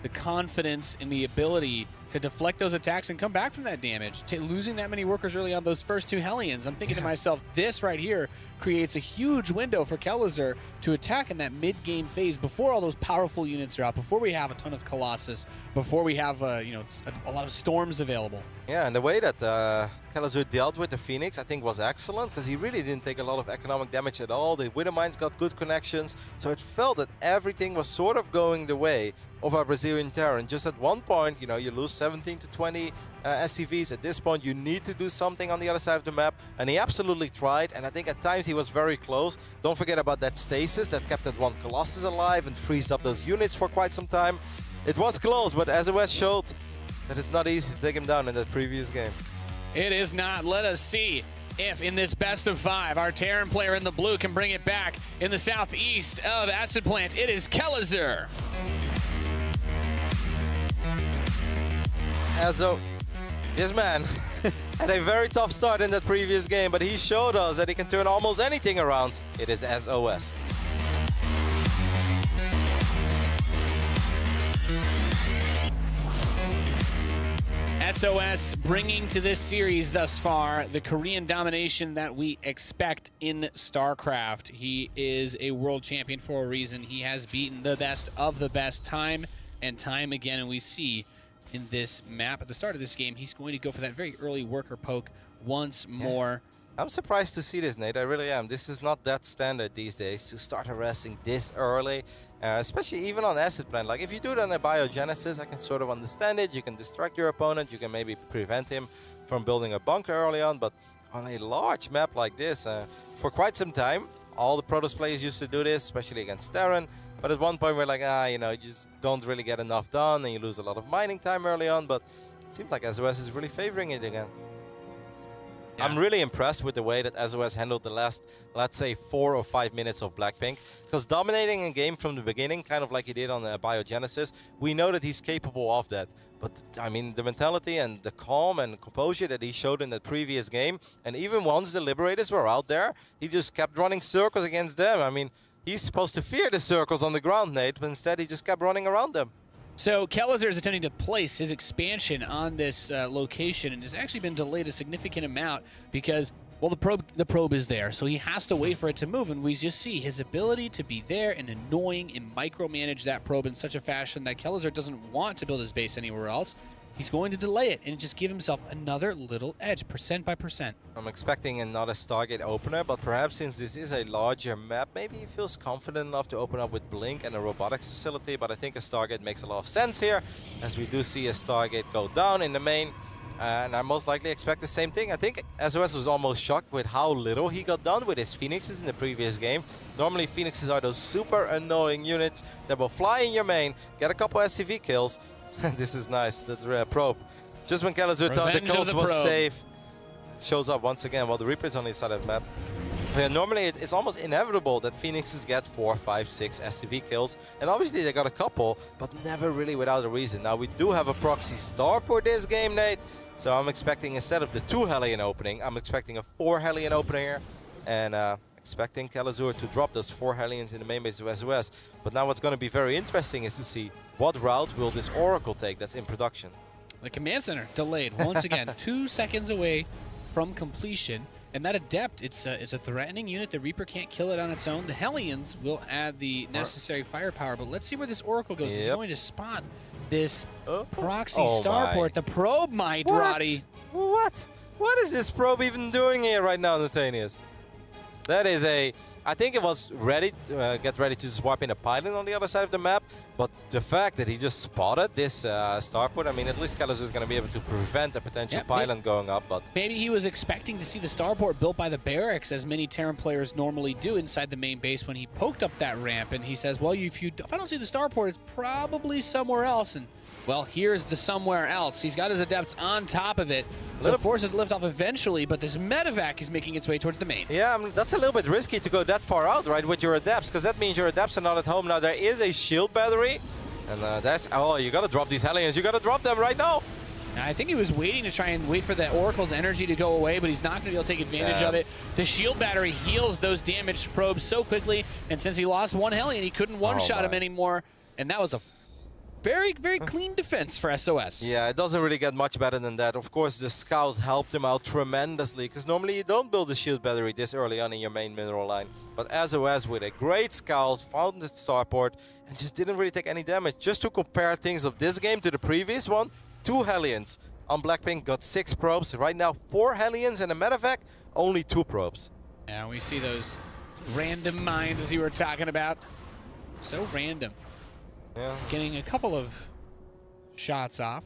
the confidence, and the ability to deflect those attacks and come back from that damage. Losing that many workers early on those first 2 Hellions, I'm thinking to myself, this right here creates a huge window for Kelazhur to attack in that mid-game phase before all those powerful units are out, before we have a ton of Colossus, before we have you know, a lot of storms available. Yeah, and the way that Kelazhur dealt with the Phoenix, I think, was excellent, because he really didn't take a lot of economic damage at all. The Wither Mines got good connections, so it felt that everything was sort of going the way of our Brazilian Terran. Just at one point, you know, you lose 17 to 20 SCVs. At this point, you need to do something on the other side of the map, and he absolutely tried, and I think at times he was very close. Don't forget about that stasis that kept that one Colossus alive and freezed up those units for quite some time. It was close, but SOS showed that it's not easy to take him down in that previous game. It is not. Let us see if in this best of 5, our Terran player in the blue can bring it back in the southeast of Acid Plant. It is Kelazhur. So this man had a very tough start in that previous game, but he showed us that he can turn almost anything around. It is SOS. SOS bringing to this series thus far the Korean domination that we expect in StarCraft. He is a world champion for a reason. He has beaten the best of the best time and time again, and we see in this map at the start of this game, he's going to go for that very early worker poke once more. I'm surprised to see this, Nate. I really am. This is not that standard these days to start harassing this early, especially even on Acid Plant. Like, if you do it on a Biogenesis, I can sort of understand it. You can distract your opponent. You can maybe prevent him from building a bunker early on. But on a large map like this, for quite some time, all the Protoss players used to do this, especially against Terran. But at one point, we're like, you know, you just don't really get enough done, and you lose a lot of mining time early on. But it seems like SOS is really favoring it again. Yeah. I'm really impressed with the way that SOS handled the last, let's say, 4 or 5 minutes of Blackpink. Because dominating a game from the beginning, kind of like he did on the Biogenesis, we know that he's capable of that. But, I mean, the mentality and the calm and composure that he showed in the previous game, and even once the Liberators were out there, he just kept running circles against them. I mean, he's supposed to fear the circles on the ground, Nate, but instead he just kept running around them. So Kelazhur is attempting to place his expansion on this location, and has actually been delayed a significant amount because, well, the probe is there, so he has to wait for it to move, and we just see his ability to be there and annoying and micromanage that probe in such a fashion that Kelazhur doesn't want to build his base anywhere else. He's going to delay it and just give himself another little edge, percent by percent. I'm expecting another Stargate opener, but perhaps since this is a larger map, maybe he feels confident enough to open up with Blink and a robotics facility, but I think a Stargate makes a lot of sense here, as we do see a Stargate go down in the main, and I most likely expect the same thing. I think SOS was almost shocked with how little he got done with his Phoenixes in the previous game. Normally Phoenixes are those super annoying units that will fly in your main, get a couple SCV kills. This is nice, the probe. Just when Kelazhur thought the coast was safe, it shows up once again. Well, the Reaper's on the side of the map. Yeah, normally it's almost inevitable that Phoenixes get 4, 5, 6 SCV kills. And obviously they got a couple, but never really without a reason. Now we do have a proxy star for this game, Nate. So I'm expecting, instead of the 2 Hellion opening, I'm expecting a 4 Hellion opening here. And expecting Kelazhur to drop those 4 Hellions in the main base of SOS. But now what's going to be very interesting is to see what route will this Oracle take that's in production. The command center delayed once again, 2 seconds away from completion. And that Adept, it's a threatening unit. The Reaper can't kill it on its own. The Hellions will add the necessary firepower, but let's see where this Oracle goes. He's going to spot this proxy starport. The probe might, Roddy. What? What is this probe even doing here right now, Nathanius? That is a... I think it was ready to get ready to swap in a pylon on the other side of the map, but the fact that he just spotted this starport, I mean, at least Kelazhur is going to be able to prevent a potential pylon going up, but... Maybe he was expecting to see the starport built by the barracks, as many Terran players normally do inside the main base when he poked up that ramp, and he says, well, if I don't see the starport, it's probably somewhere else, and... Well, here's the somewhere else. He's got his Adepts on top of it to force it to lift off eventually, but this medevac is making its way towards the main. Yeah, I mean, that's a little bit risky to go that far out, right, with your Adepts, because that means your Adepts are not at home. Now, there is a shield battery, and that's... Oh, you got to drop these Hellions. You got to drop them right now. I think he was waiting to try and wait for the Oracle's energy to go away, but he's not going to be able to take advantage of it. The shield battery heals those damaged probes so quickly, and since he lost one Hellion, he couldn't one-shot him anymore, and that was a very, very clean defense for SOS. Yeah, it doesn't really get much better than that. Of course, the scout helped him out tremendously, because normally you don't build a shield battery this early on in your main mineral line. But SOS, with a great scout, found the starport and just didn't really take any damage. Just to compare things of this game to the previous one, 2 Hellions on Blackpink got 6 probes. Right now, 4 Hellions and a medevac, only 2 probes. Yeah, we see those random mines as you were talking about. So random. Yeah. Getting a couple of shots off.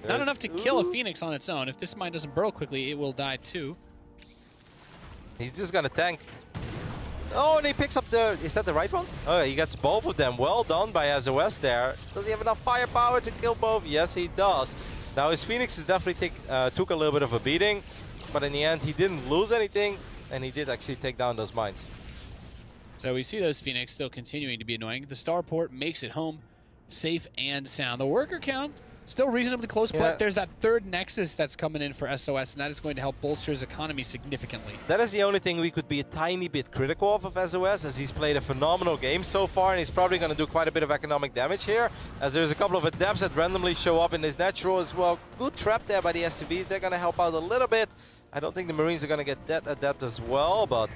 Not enough to kill a Phoenix on its own. If this mine doesn't burrow quickly, it will die too. He's just gonna tank. Oh, and he picks up the... Is that the right one? Oh, he gets both of them. Well done by SOS there. Does he have enough firepower to kill both? Yes, he does. Now, his Phoenixes definitely took a little bit of a beating, but in the end, he didn't lose anything, and he did actually take down those mines. So we see those Phoenix still continuing to be annoying. The starport makes it home safe and sound. The worker count still reasonably close, but there's that third Nexus that's coming in for SOS, and that is going to help bolster his economy significantly. That is the only thing we could be a tiny bit critical of SOS, as he's played a phenomenal game so far, and he's probably going to do quite a bit of economic damage here, as there's a couple of Adepts that randomly show up in his natural as well. Good trap there by the SCVs. They're going to help out a little bit. I don't think the Marines are going to get that Adept as well, but,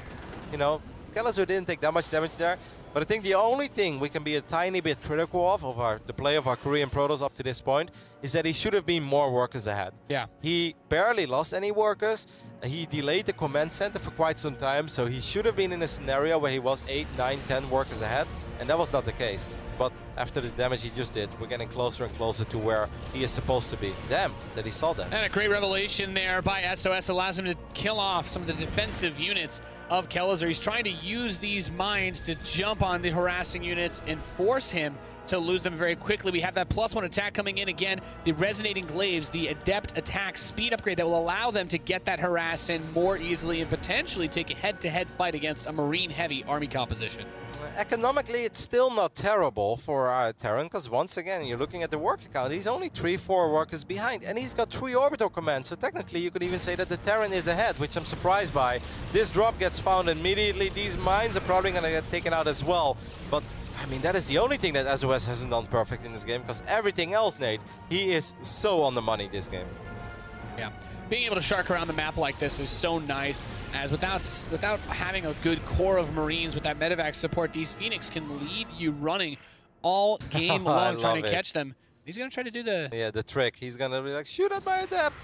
you know, Kelazhur didn't take that much damage there. But I think the only thing we can be a tiny bit critical of the play of our Korean Protoss up to this point is that he should have been more workers ahead. Yeah. He barely lost any workers. He delayed the command center for quite some time, so he should have been in a scenario where he was 8, 9, 10 workers ahead, and that was not the case. But after the damage he just did, we're getting closer and closer to where he is supposed to be. Damn, that he saw that. And a great revelation there by SOS allows him to kill off some of the defensive units of Kelazhur. He's trying to use these mines to jump on the harassing units and force him to lose them very quickly. We have that +1 attack coming in again. The Resonating Glaives, the Adept attack speed upgrade that will allow them to get that harass in more easily and potentially take a head-to-head fight against a Marine-heavy army composition. Economically, it's still not terrible for our Terran, because once again, you're looking at the worker count. He's only 3-4 workers behind, and he's got 3 orbital commands. So technically, you could even say that the Terran is ahead, which I'm surprised by. This drop gets found immediately. These mines are probably going to get taken out as well. But I mean, that is the only thing that SOS hasn't done perfect in this game, because everything else, Nate, he is so on the money this game. Yeah. Being able to shark around the map like this is so nice, as without having a good core of Marines with that medevac support, these Phoenix can leave you running all game long trying to catch them. He's going to try to do the trick. He's going to be like, shoot at my Adept.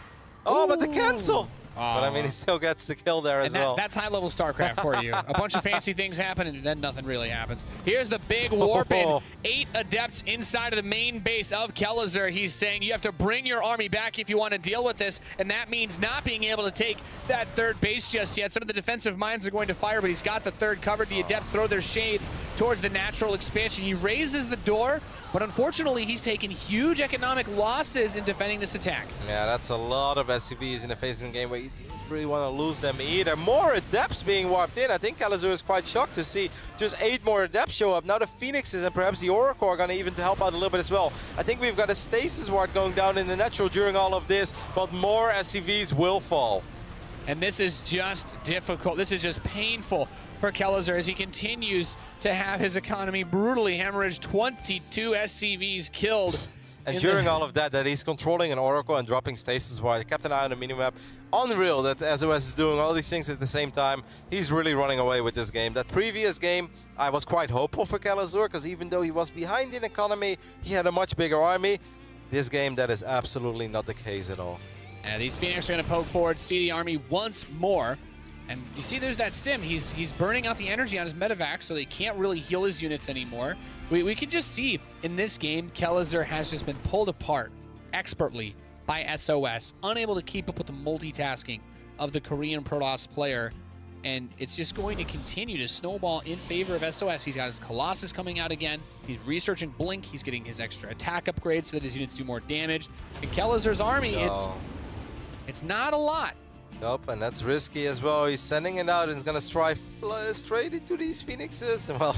Oh, but the cancel. But I mean, he still gets the kill there as well. That's high-level StarCraft for you. A bunch of fancy things happen, and then nothing really happens. Here's the big warp in. 8 Adepts inside of the main base of Kelazhur. He's saying you have to bring your army back if you want to deal with this, and that means not being able to take that third base just yet. Some of the defensive mines are going to fire, but he's got the third covered. The Adepts throw their shades towards the natural expansion. He raises the door, but unfortunately, he's taken huge economic losses in defending this attack. Yeah, that's a lot of SCVs in the facing game where you didn't really want to lose them either. More Adepts being warped in. I think Kelazhur is quite shocked to see just 8 more Adepts show up. Now the Phoenixes and perhaps the Oracle are going to even help out a little bit as well. I think we've got a stasis ward going down in the natural during all of this, but more SCVs will fall. And this is just difficult. This is just painful for Kelazhur as he continues to have his economy brutally hemorrhaged. 22 SCVs killed And during all of that, he's controlling an Oracle and dropping stasis while he kept an eye on the minimap. Unreal that SOS is doing all these things at the same time. He's really running away with this game. That previous game, I was quite hopeful for Kelazhur, because even though he was behind in economy, he had a much bigger army. This game, that is absolutely not the case at all. And these Phoenix are going to poke forward, see the army once more. And you see there's that stim. He's burning out the energy on his medevac, so they can't really heal his units anymore. We can just see in this game, Kelazhur has just been pulled apart expertly by SOS, unable to keep up with the multitasking of the Korean Protoss player. And it's just going to continue to snowball in favor of SOS. He's got his Colossus coming out again. He's researching Blink. He's getting his extra attack upgrades so that his units do more damage. And Kelazhur's army, it's not a lot. Nope, and that's risky as well. He's sending it out and he's gonna strike straight into these Phoenixes. Well,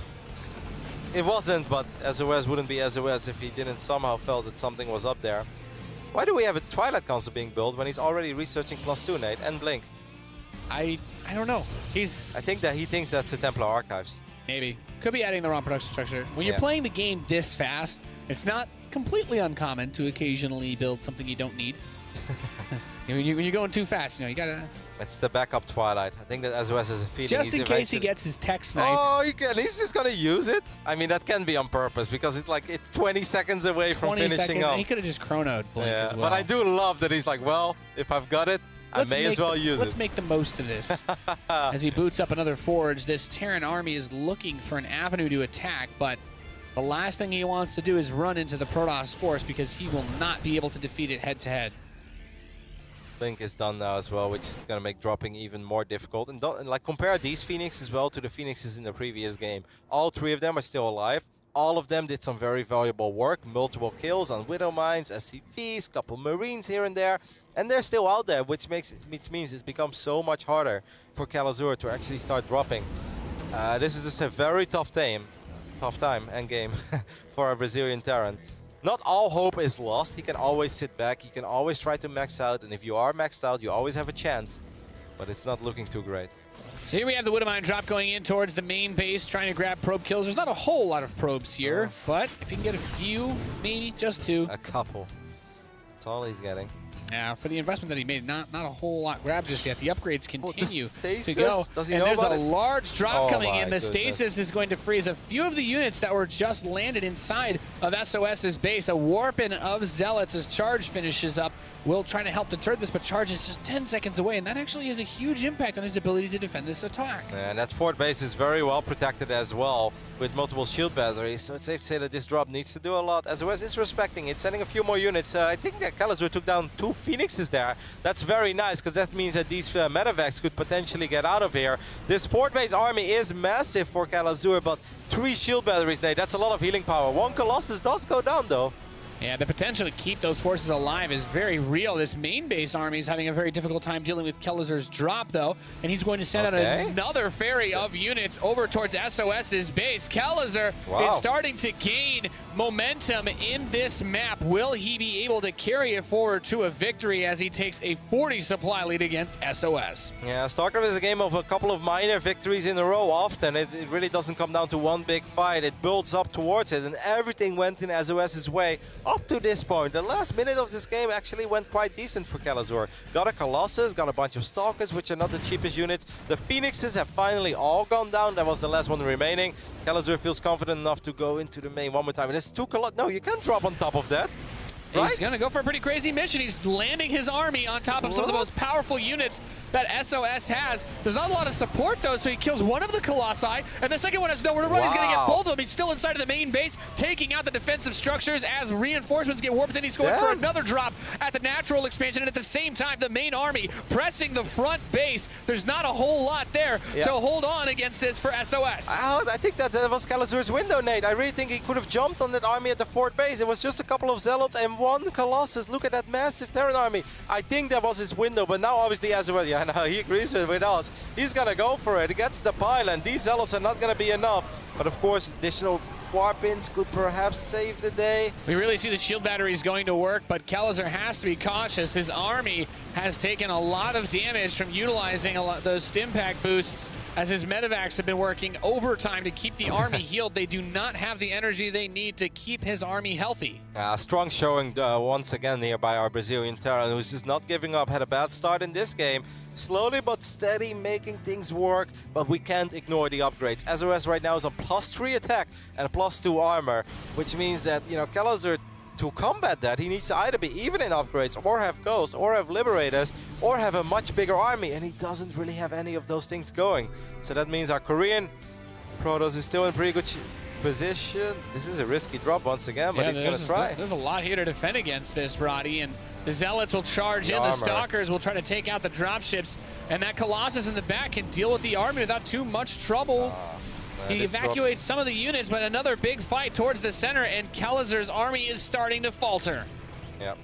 it wasn't, but SOS wouldn't be SOS if he didn't somehow felt that something was up there. Why do we have a Twilight Console being built when he's already researching +2, Nate, and Blink? I don't know. I think that he thinks that's the Templar Archives. Maybe. Could be adding the wrong production structure. When you're playing the game this fast, it's not completely uncommon to occasionally build something you don't need. When you're going too fast, you gotta... It's the backup Twilight. I think that SOS has a feeling just in case he gets his tech sniped. Oh, he's just gonna use it? I mean, that can be on purpose, because it's like 20 seconds away from finishing up. He could have just chronoed Blink as well. But I do love that he's like, well, if I've got it, I may as well use it. Let's make the most of this. As he boots up another forge, this Terran army is looking for an avenue to attack, but the last thing he wants to do is run into the Protoss force, because he will not be able to defeat it head-to-head. Blink is done now as well, which is going to make dropping even more difficult. And like, compare these Phoenix as well to the Phoenixes in the previous game. All three of them are still alive. All of them did some very valuable work. Multiple kills on Widow Mines, SCVs, couple Marines here and there. And they're still out there, which means it's become so much harder for Kelazhur to actually start dropping. This is just a very tough time end game for a Brazilian Terran. Not all hope is lost. He can always sit back. He can always try to max out. And if you are maxed out, you always have a chance. But it's not looking too great. So here we have the Widowmine drop going in towards the main base, trying to grab probe kills. There's not a whole lot of probes here, but if you can get a few, maybe just two. A couple. That's all he's getting. Yeah, for the investment that he made, not a whole lot grabbed just yet. The upgrades continue to go. Does he and know there's about a large drop coming in. The stasis is going to freeze a few of the units that were just landed inside of SOS's base. A warping of Zealots as Charge finishes up. Will try to help deter this, but Charge is just 10 seconds away, and that actually has a huge impact on his ability to defend this attack. And that fort base is very well protected as well, with multiple shield batteries, so it's safe to say that this drop needs to do a lot. SOS is respecting it, sending a few more units. I think that Kelazhur took down 2 Phoenixes there. That's very nice, because that means that these medevacs could potentially get out of here. This fort base army is massive for Kelazhur, but 3 shield batteries, Nate, that's a lot of healing power. 1 Colossus does go down, though. Yeah, the potential to keep those forces alive is very real. This main base army is having a very difficult time dealing with Kelazhur's drop, though, and he's going to send out another ferry of units over towards SOS's base. Kelazhur is starting to gain momentum in this map. Will he be able to carry it forward to a victory as he takes a 40 supply lead against SOS? Yeah, StarCraft is a game of a couple of minor victories in a row often. It really doesn't come down to one big fight. It builds up towards it, and everything went in SOS's way up to this point. The last minute of this game actually went quite decent for Kelazhur. Got a Colossus, got a bunch of Stalkers, which are not the cheapest units. The Phoenixes have finally all gone down. That was the last one remaining. Kelazhur feels confident enough to go into the main one more time. And there's 2 Colossus. No, you can't drop on top of that. He's going to go for a pretty crazy mission. He's landing his army on top of some of the most powerful units that SOS has. There's not a lot of support, though, so he kills one of the Colossi, and the second one has nowhere to run. He's going to get both of them. He's still inside of the main base, taking out the defensive structures as reinforcements get warped in. He's going for another drop at the natural expansion, and at the same time, the main army pressing the front base. There's not a whole lot there to hold on against this for SOS. I think that was Kelazhur's window, Nate. I really think he could have jumped on that army at the fort base. It was just a couple of Zealots and 1 Colossus. Look at that massive Terran army. I think that was his window, but now obviously SOS, no, he agrees with us. He's gonna go for it. He gets the pile, and these Zealots are not gonna be enough. But of course, additional warp-ins could perhaps save the day. We really see the shield batteries going to work, but Kelazhur has to be cautious. His army has taken a lot of damage from utilizing those stim pack boosts as his medevacs have been working overtime to keep the army healed. They do not have the energy they need to keep his army healthy. Strong showing once again here by our Brazilian Terran, who's just not giving up. Had a bad start in this game. Slowly but steady making things work, but we can't ignore the upgrades. SOS right now is on +3 attack and +2 armor, which means that, you know, Kelazhur, to combat that, he needs to either be even in upgrades, or have Ghost, or have Liberators, or have a much bigger army, and he doesn't really have any of those things going. So that means our Korean Protoss is still in pretty good position. This is a risky drop once again, but he's going to try. There's a lot here to defend against this, Roddy, and the Zealots will charge in, the Stalkers will try to take out the dropships, and that Colossus in the back can deal with the army without too much trouble. He evacuates some of the units, but another big fight towards the center, and Kelazhur's army is starting to falter. Yep,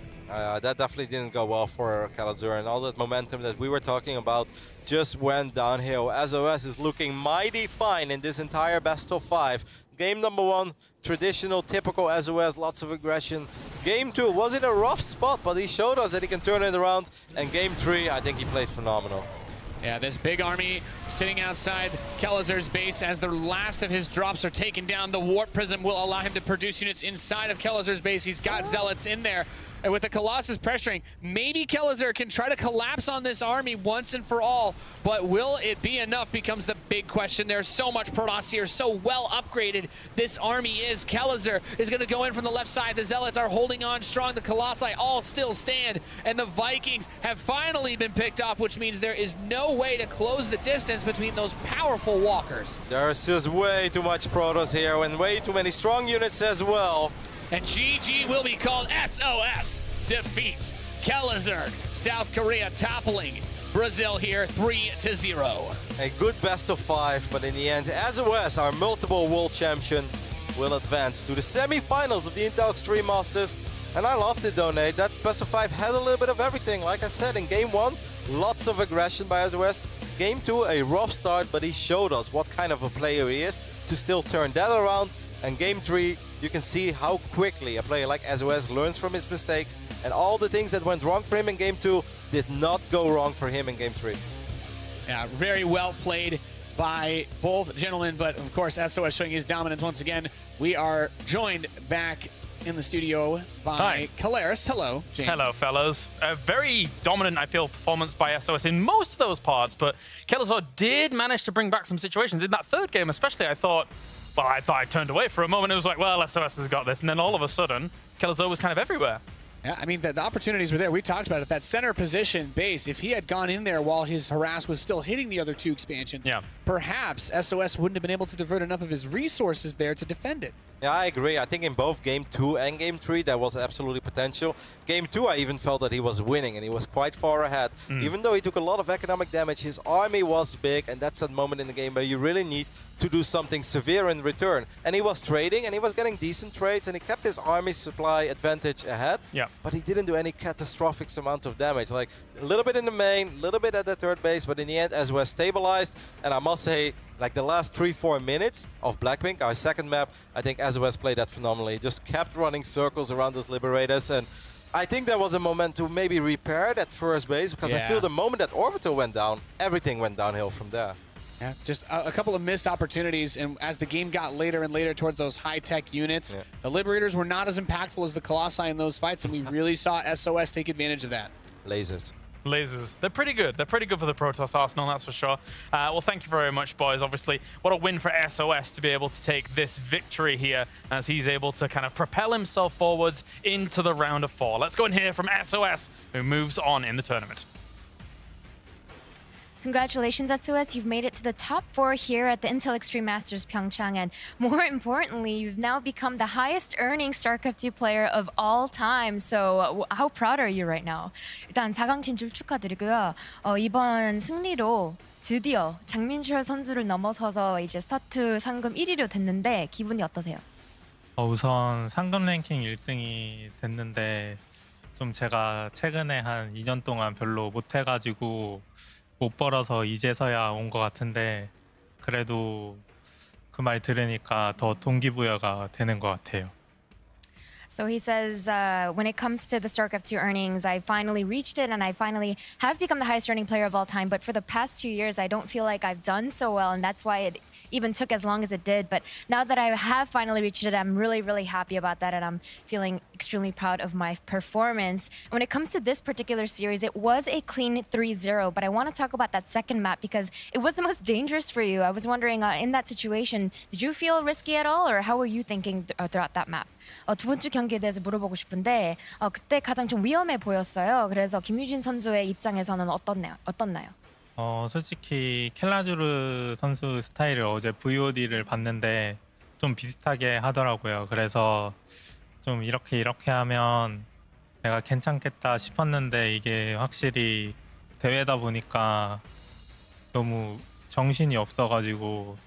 that definitely didn't go well for Kelazhur, and all that momentum that we were talking about just went downhill. SOS is looking mighty fine in this entire best of 5. Game number 1, traditional, typical SOS, lots of aggression. Game 2 was in a rough spot, but he showed us that he can turn it around. And game 3, I think he played phenomenal. Yeah, this big army sitting outside Kelazhur's base as the last of his drops are taken down. The Warp Prism will allow him to produce units inside of Kelazhur's base. He's got Zealots in there. And with the Colossus pressuring, maybe Kelazhur can try to collapse on this army once and for all, but will it be enough becomes the big question. There's so much Protoss here, so well upgraded this army is. Kelazhur is going to go in from the left side. The Zealots are holding on strong. The Colossi all still stand, and the Vikings have finally been picked off, which means there is no way to close the distance between those powerful walkers. There's just way too much Protoss here, and way too many strong units as well. And GG will be called. SOS defeats Kelazhur. South Korea toppling Brazil here 3-0. A good best of 5, but in the end, SOS, our multiple world champion, will advance to the semi-finals of the Intel Extreme Masters. And I loved it though, Nate. That best of 5 had a little bit of everything. Like I said, in game 1, lots of aggression by SOS. Game 2, a rough start, but he showed us what kind of a player he is to still turn that around. And game 3, you can see how quickly a player like SOS learns from his mistakes, and all the things that went wrong for him in game 2 did not go wrong for him in game 3. Yeah, very well played by both gentlemen, but of course SOS showing his dominance once again. We are joined back in the studio by Kalaris. Hello, James. Hello, fellas. A very dominant, I feel, performance by SOS in most of those parts, but Kelazhur did manage to bring back some situations. In that third game especially, I thought I turned away for a moment. It was like, well, SOS has got this. And then all of a sudden, Kelazhur was kind of everywhere. Yeah, I mean, the opportunities were there. We talked about it. That center position base, if he had gone in there while his harass was still hitting the other 2 expansions, perhaps SOS wouldn't have been able to divert enough of his resources there to defend it. Yeah, I agree. I think in both game 2 and game 3, there was absolutely potential. Game 2, I even felt that he was winning, and he was quite far ahead. Even though he took a lot of economic damage, his army was big, and that's that moment in the game where you really need to do something severe in return. And he was trading, and he was getting decent trades, and he kept his army supply advantage ahead. Yeah. But he didn't do any catastrophic amounts of damage. Like a little bit in the main, a little bit at the third base, but in the end, as was stabilized. And I must say, like the last 3-4 minutes of Blackpink, our second map, I think SOS played that phenomenally. He just kept running circles around those Liberators, and I think there was a moment to maybe repair that first base, because I feel the moment that Orbital went down, everything went downhill from there. Yeah, just a couple of missed opportunities, and as the game got later and later towards those high-tech units, the Liberators were not as impactful as the Colossi in those fights, and we really saw SOS take advantage of that. Lasers. Lasers. They're pretty good. They're pretty good for the Protoss arsenal, that's for sure. Well, thank you very much, boys. Obviously, what a win for SOS to be able to take this victory here as he's able to kind of propel himself forwards into the round of 4. Let's go and hear from SOS, who moves on in the tournament. Congratulations, SOS. You've made it to the top 4 here at the Intel Extreme Masters PyeongChang, and more importantly, you've now become the highest earning StarCraft 2 player of all time. So how proud are you right now? 일단 4강 진출 축하드리고요. 이번 승리로 드디어 장민철 선수를 넘어서서 이제 스타트 상금 1위로 됐는데 기분이 어떠세요? 우선 상금 랭킹 1등이 됐는데 좀 제가 최근에 한 2년 동안 별로 못해가지고 못 벌어서 이제서야 온 것 같은데 그래도 그 말 들으니까 더 동기부여가 되는 것 같아요. So he says, when it comes to the StarCraft 2 earnings, I finally reached it and I finally have become the highest earning player of all time. But for the past 2 years, I don't feel like I've done so well, and that's why it even took as long as it did. But now that I have finally reached it, I'm really, really happy about that, and I'm feeling extremely proud of my performance. When it comes to this particular series, it was a clean 3-0, but I want to talk about that second map because it was the most dangerous for you. I was wondering, in that situation, did you feel risky at all, or how were you thinking throughout that map? 두 번째 경기에 대해서 물어보고 싶은데 그때 가장 좀 위험해 보였어요. 그래서 김유진 선수의 입장에서는 어떻나요? 솔직히 켈라주르 선수 스타일을 어제 VOD를 봤는데 좀 비슷하게 하더라고요. 그래서 좀 이렇게 하면 내가 괜찮겠다 싶었는데 이게 확실히 대회다 보니까 너무 정신이 없어가지고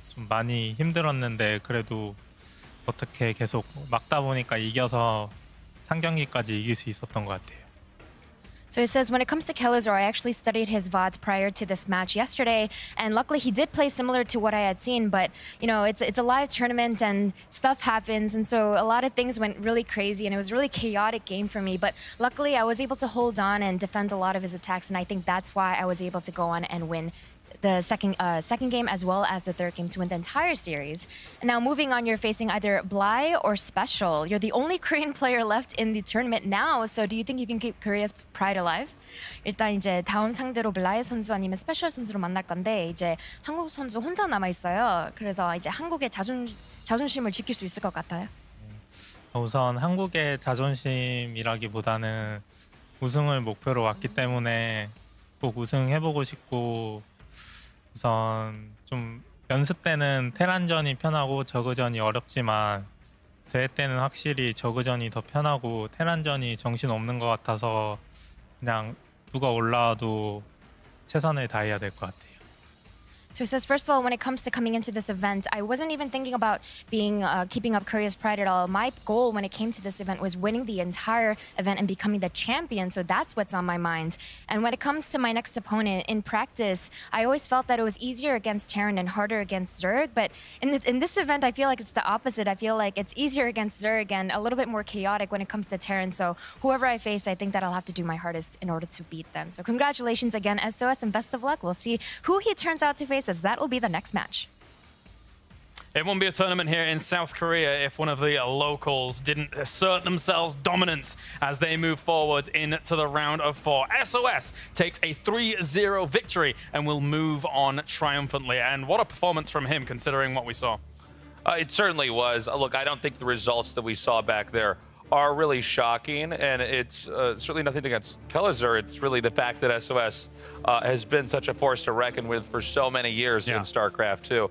좀 많이 힘들었는데 그래도 어떻게 계속 막다 보니까 이겨서 3경기까지 이길 수 있었던 것 같아요. So it says, when it comes to Kelazhur, I actually studied his VODs prior to this match yesterday, and luckily he did play similar to what I had seen, but you know, it's a live tournament and stuff happens, and so a lot of things went really crazy, and it was a really chaotic game for me, but luckily I was able to hold on and defend a lot of his attacks, and I think that's why I was able to go on and win the second game as well as the third game to win the entire series. And now moving on, you're facing either Bly or Special. You're the only Korean player left in the tournament now, so do you think you can keep Korea's pride alive? 일단 이제 다음 상대로 블라이 선수 아니면 스페셜 선수로 만날 건데 이제 한국 선수 혼자 남아 있어요. 그래서 이제 한국의 자존심을 지킬 수 있을 것 같아요. 우선 한국의 자존심이라기보다는 우승을 목표로 왔기 때문에 꼭 우승해보고 싶고 우선 좀 연습 때는 테란전이 편하고 저그전이 어렵지만 대회 때는 확실히 저그전이 더 편하고 테란전이 정신없는 것 같아서 그냥 누가 올라와도 최선을 다해야 될 것 같아요. So it says, first of all, when it comes to coming into this event, I wasn't even thinking about keeping up Korea's pride at all. My goal when it came to this event was winning the entire event and becoming the champion. So that's what's on my mind. And when it comes to my next opponent, in practice, I always felt that it was easier against Terran and harder against Zerg. But in this event, I feel like it's the opposite. I feel like it's easier against Zerg and a little bit more chaotic when it comes to Terran. So whoever I face, I think that I'll have to do my hardest in order to beat them. So congratulations again, SOS, and best of luck. We'll see who he turns out to face, as that will be the next match. It won't be a tournament here in South Korea if one of the locals didn't assert themselves dominance as they move forwards into the round of 4. SOS takes a 3-0 victory and will move on triumphantly. And what a performance from him, considering what we saw. It certainly was. Look, I don't think the results that we saw back there are really shocking, and it's certainly nothing against Kelazhur. It's really the fact that SOS has been such a force to reckon with for so many years in StarCraft 2.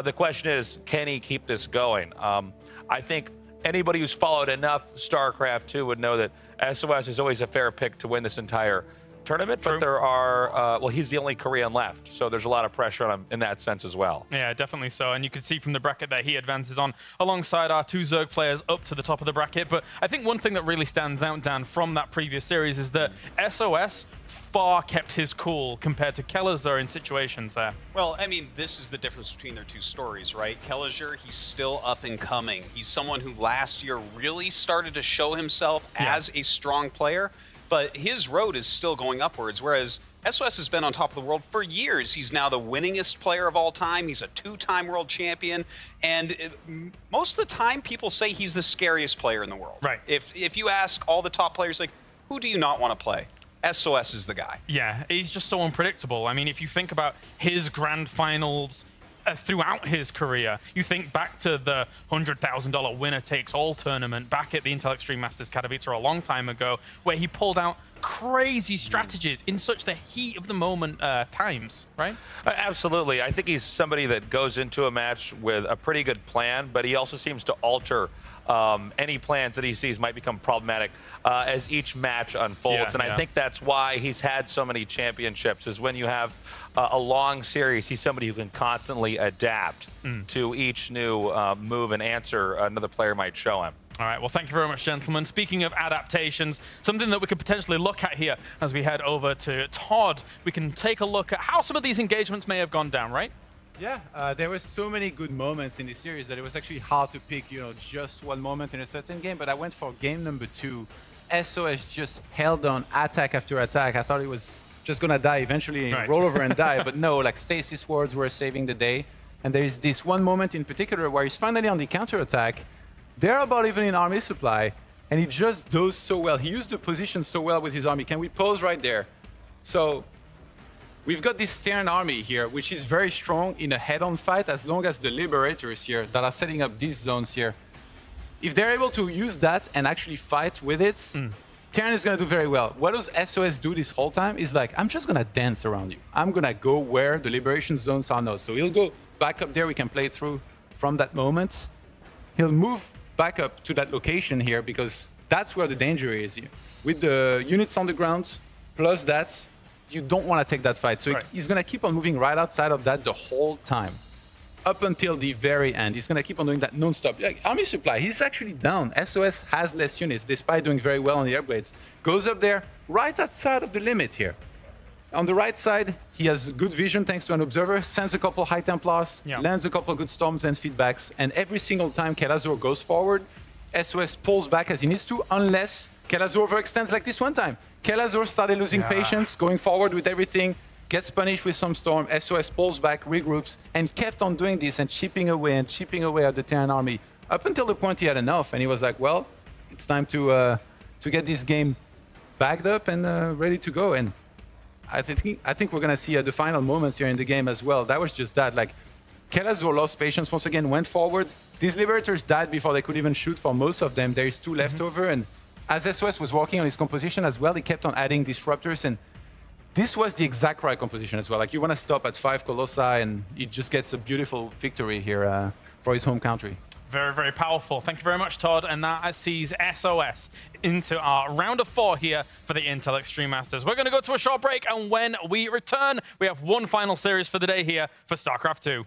The question is, can he keep this going? I think anybody who's followed enough StarCraft 2 would know that SOS is always a fair pick to win this entire tournament, but there are, well, he's the only Korean left, so there's a lot of pressure on him in that sense as well. Yeah, definitely so, and you can see from the bracket that he advances on alongside our two Zerg players up to the top of the bracket. But I think one thing that really stands out, Dan, from that previous series is that SOS far kept his cool compared to Kelazhur in situations there. Well, I mean, this is the difference between their two stories, right? Kelazhur, he's still up and coming. He's someone who last year really started to show himself as a strong player, but his road is still going upwards, whereas SOS has been on top of the world for years. He's now the winningest player of all time. He's a 2-time world champion. And most of the time, people say he's the scariest player in the world. Right. If you ask all the top players, like, who do you not want to play? SOS is the guy. Yeah, he's just so unpredictable. I mean, if you think about his grand finals throughout his career, you think back to the $100,000 winner-takes-all tournament back at the Intel Extreme Masters Katowice a long time ago, where he pulled out crazy strategies in such the heat of the moment times, right? Absolutely. I think he's somebody that goes into a match with a pretty good plan, but he also seems to alter any plans that he sees might become problematic as each match unfolds. I think that's why he's had so many championships, is when you have a long series, he's somebody who can constantly adapt to each new move and answer another player might show him. All right, well, thank you very much, gentlemen. Speaking of adaptations, something that we could potentially look at here as we head over to Todd, we can take a look at how some of these engagements may have gone down, right? Yeah, there were so many good moments in this series that it was actually hard to pick, just one moment in a certain game. But I went for game number 2. SOS just held on attack after attack. I thought it was just gonna die eventually, roll over and die. But no, like stasis wards were saving the day. And there is this one moment in particular where he's finally on the counter attack. They're about even in army supply, and he just does so well. He used the position so well with his army. Can we pause right there? So we've got this Terran army here, which is very strong in a head-on fight as long as the Liberators here that are setting up these zones here, if they're able to use that and actually fight with it, Terran is going to do very well. What does SOS do this whole time is like, I'm just going to dance around you. I'm going to go where the liberation zones are not. So he'll go back up there. We can play through from that moment. He'll move back up to that location here because that's where the danger is here. With the units on the ground, plus that, you don't want to take that fight. So he's going to keep on moving right outside of that the whole time. Up until the very end. He's going to keep on doing that non-stop. Like, army supply, he's actually down. SOS has less units, despite doing very well on the upgrades. Goes up there, right outside of the limit here. On the right side, he has good vision thanks to an observer, sends a couple High Templars, lands a couple of good storms and feedbacks, and every single time Kelazhur goes forward, SOS pulls back as he needs to, unless Kelazhur overextends like this one time. Kelazhur started losing patience, going forward with everything, gets punished with some storm, SOS pulls back, regroups, and kept on doing this and chipping away at the Terran army up until the point he had enough, and he was like, well, it's time to get this game backed up and ready to go. And I think we're gonna see the final moments here in the game as well. That was just that, like, Kelazhur lost patience once again, went forward. These Liberators died before they could even shoot for most of them. There is 2 left over, and as SOS was working on his composition as well, he kept on adding disruptors, and this was the exact right composition as well. Like, you want to stop at 5 Colossi, and he just gets a beautiful victory here for his home country. Very, very powerful. Thank you very much, Todd. And that sees SOS into our round of 4 here for the Intel Extreme Masters. We're going to go to a short break, and when we return, we have one final series for the day here for StarCraft 2.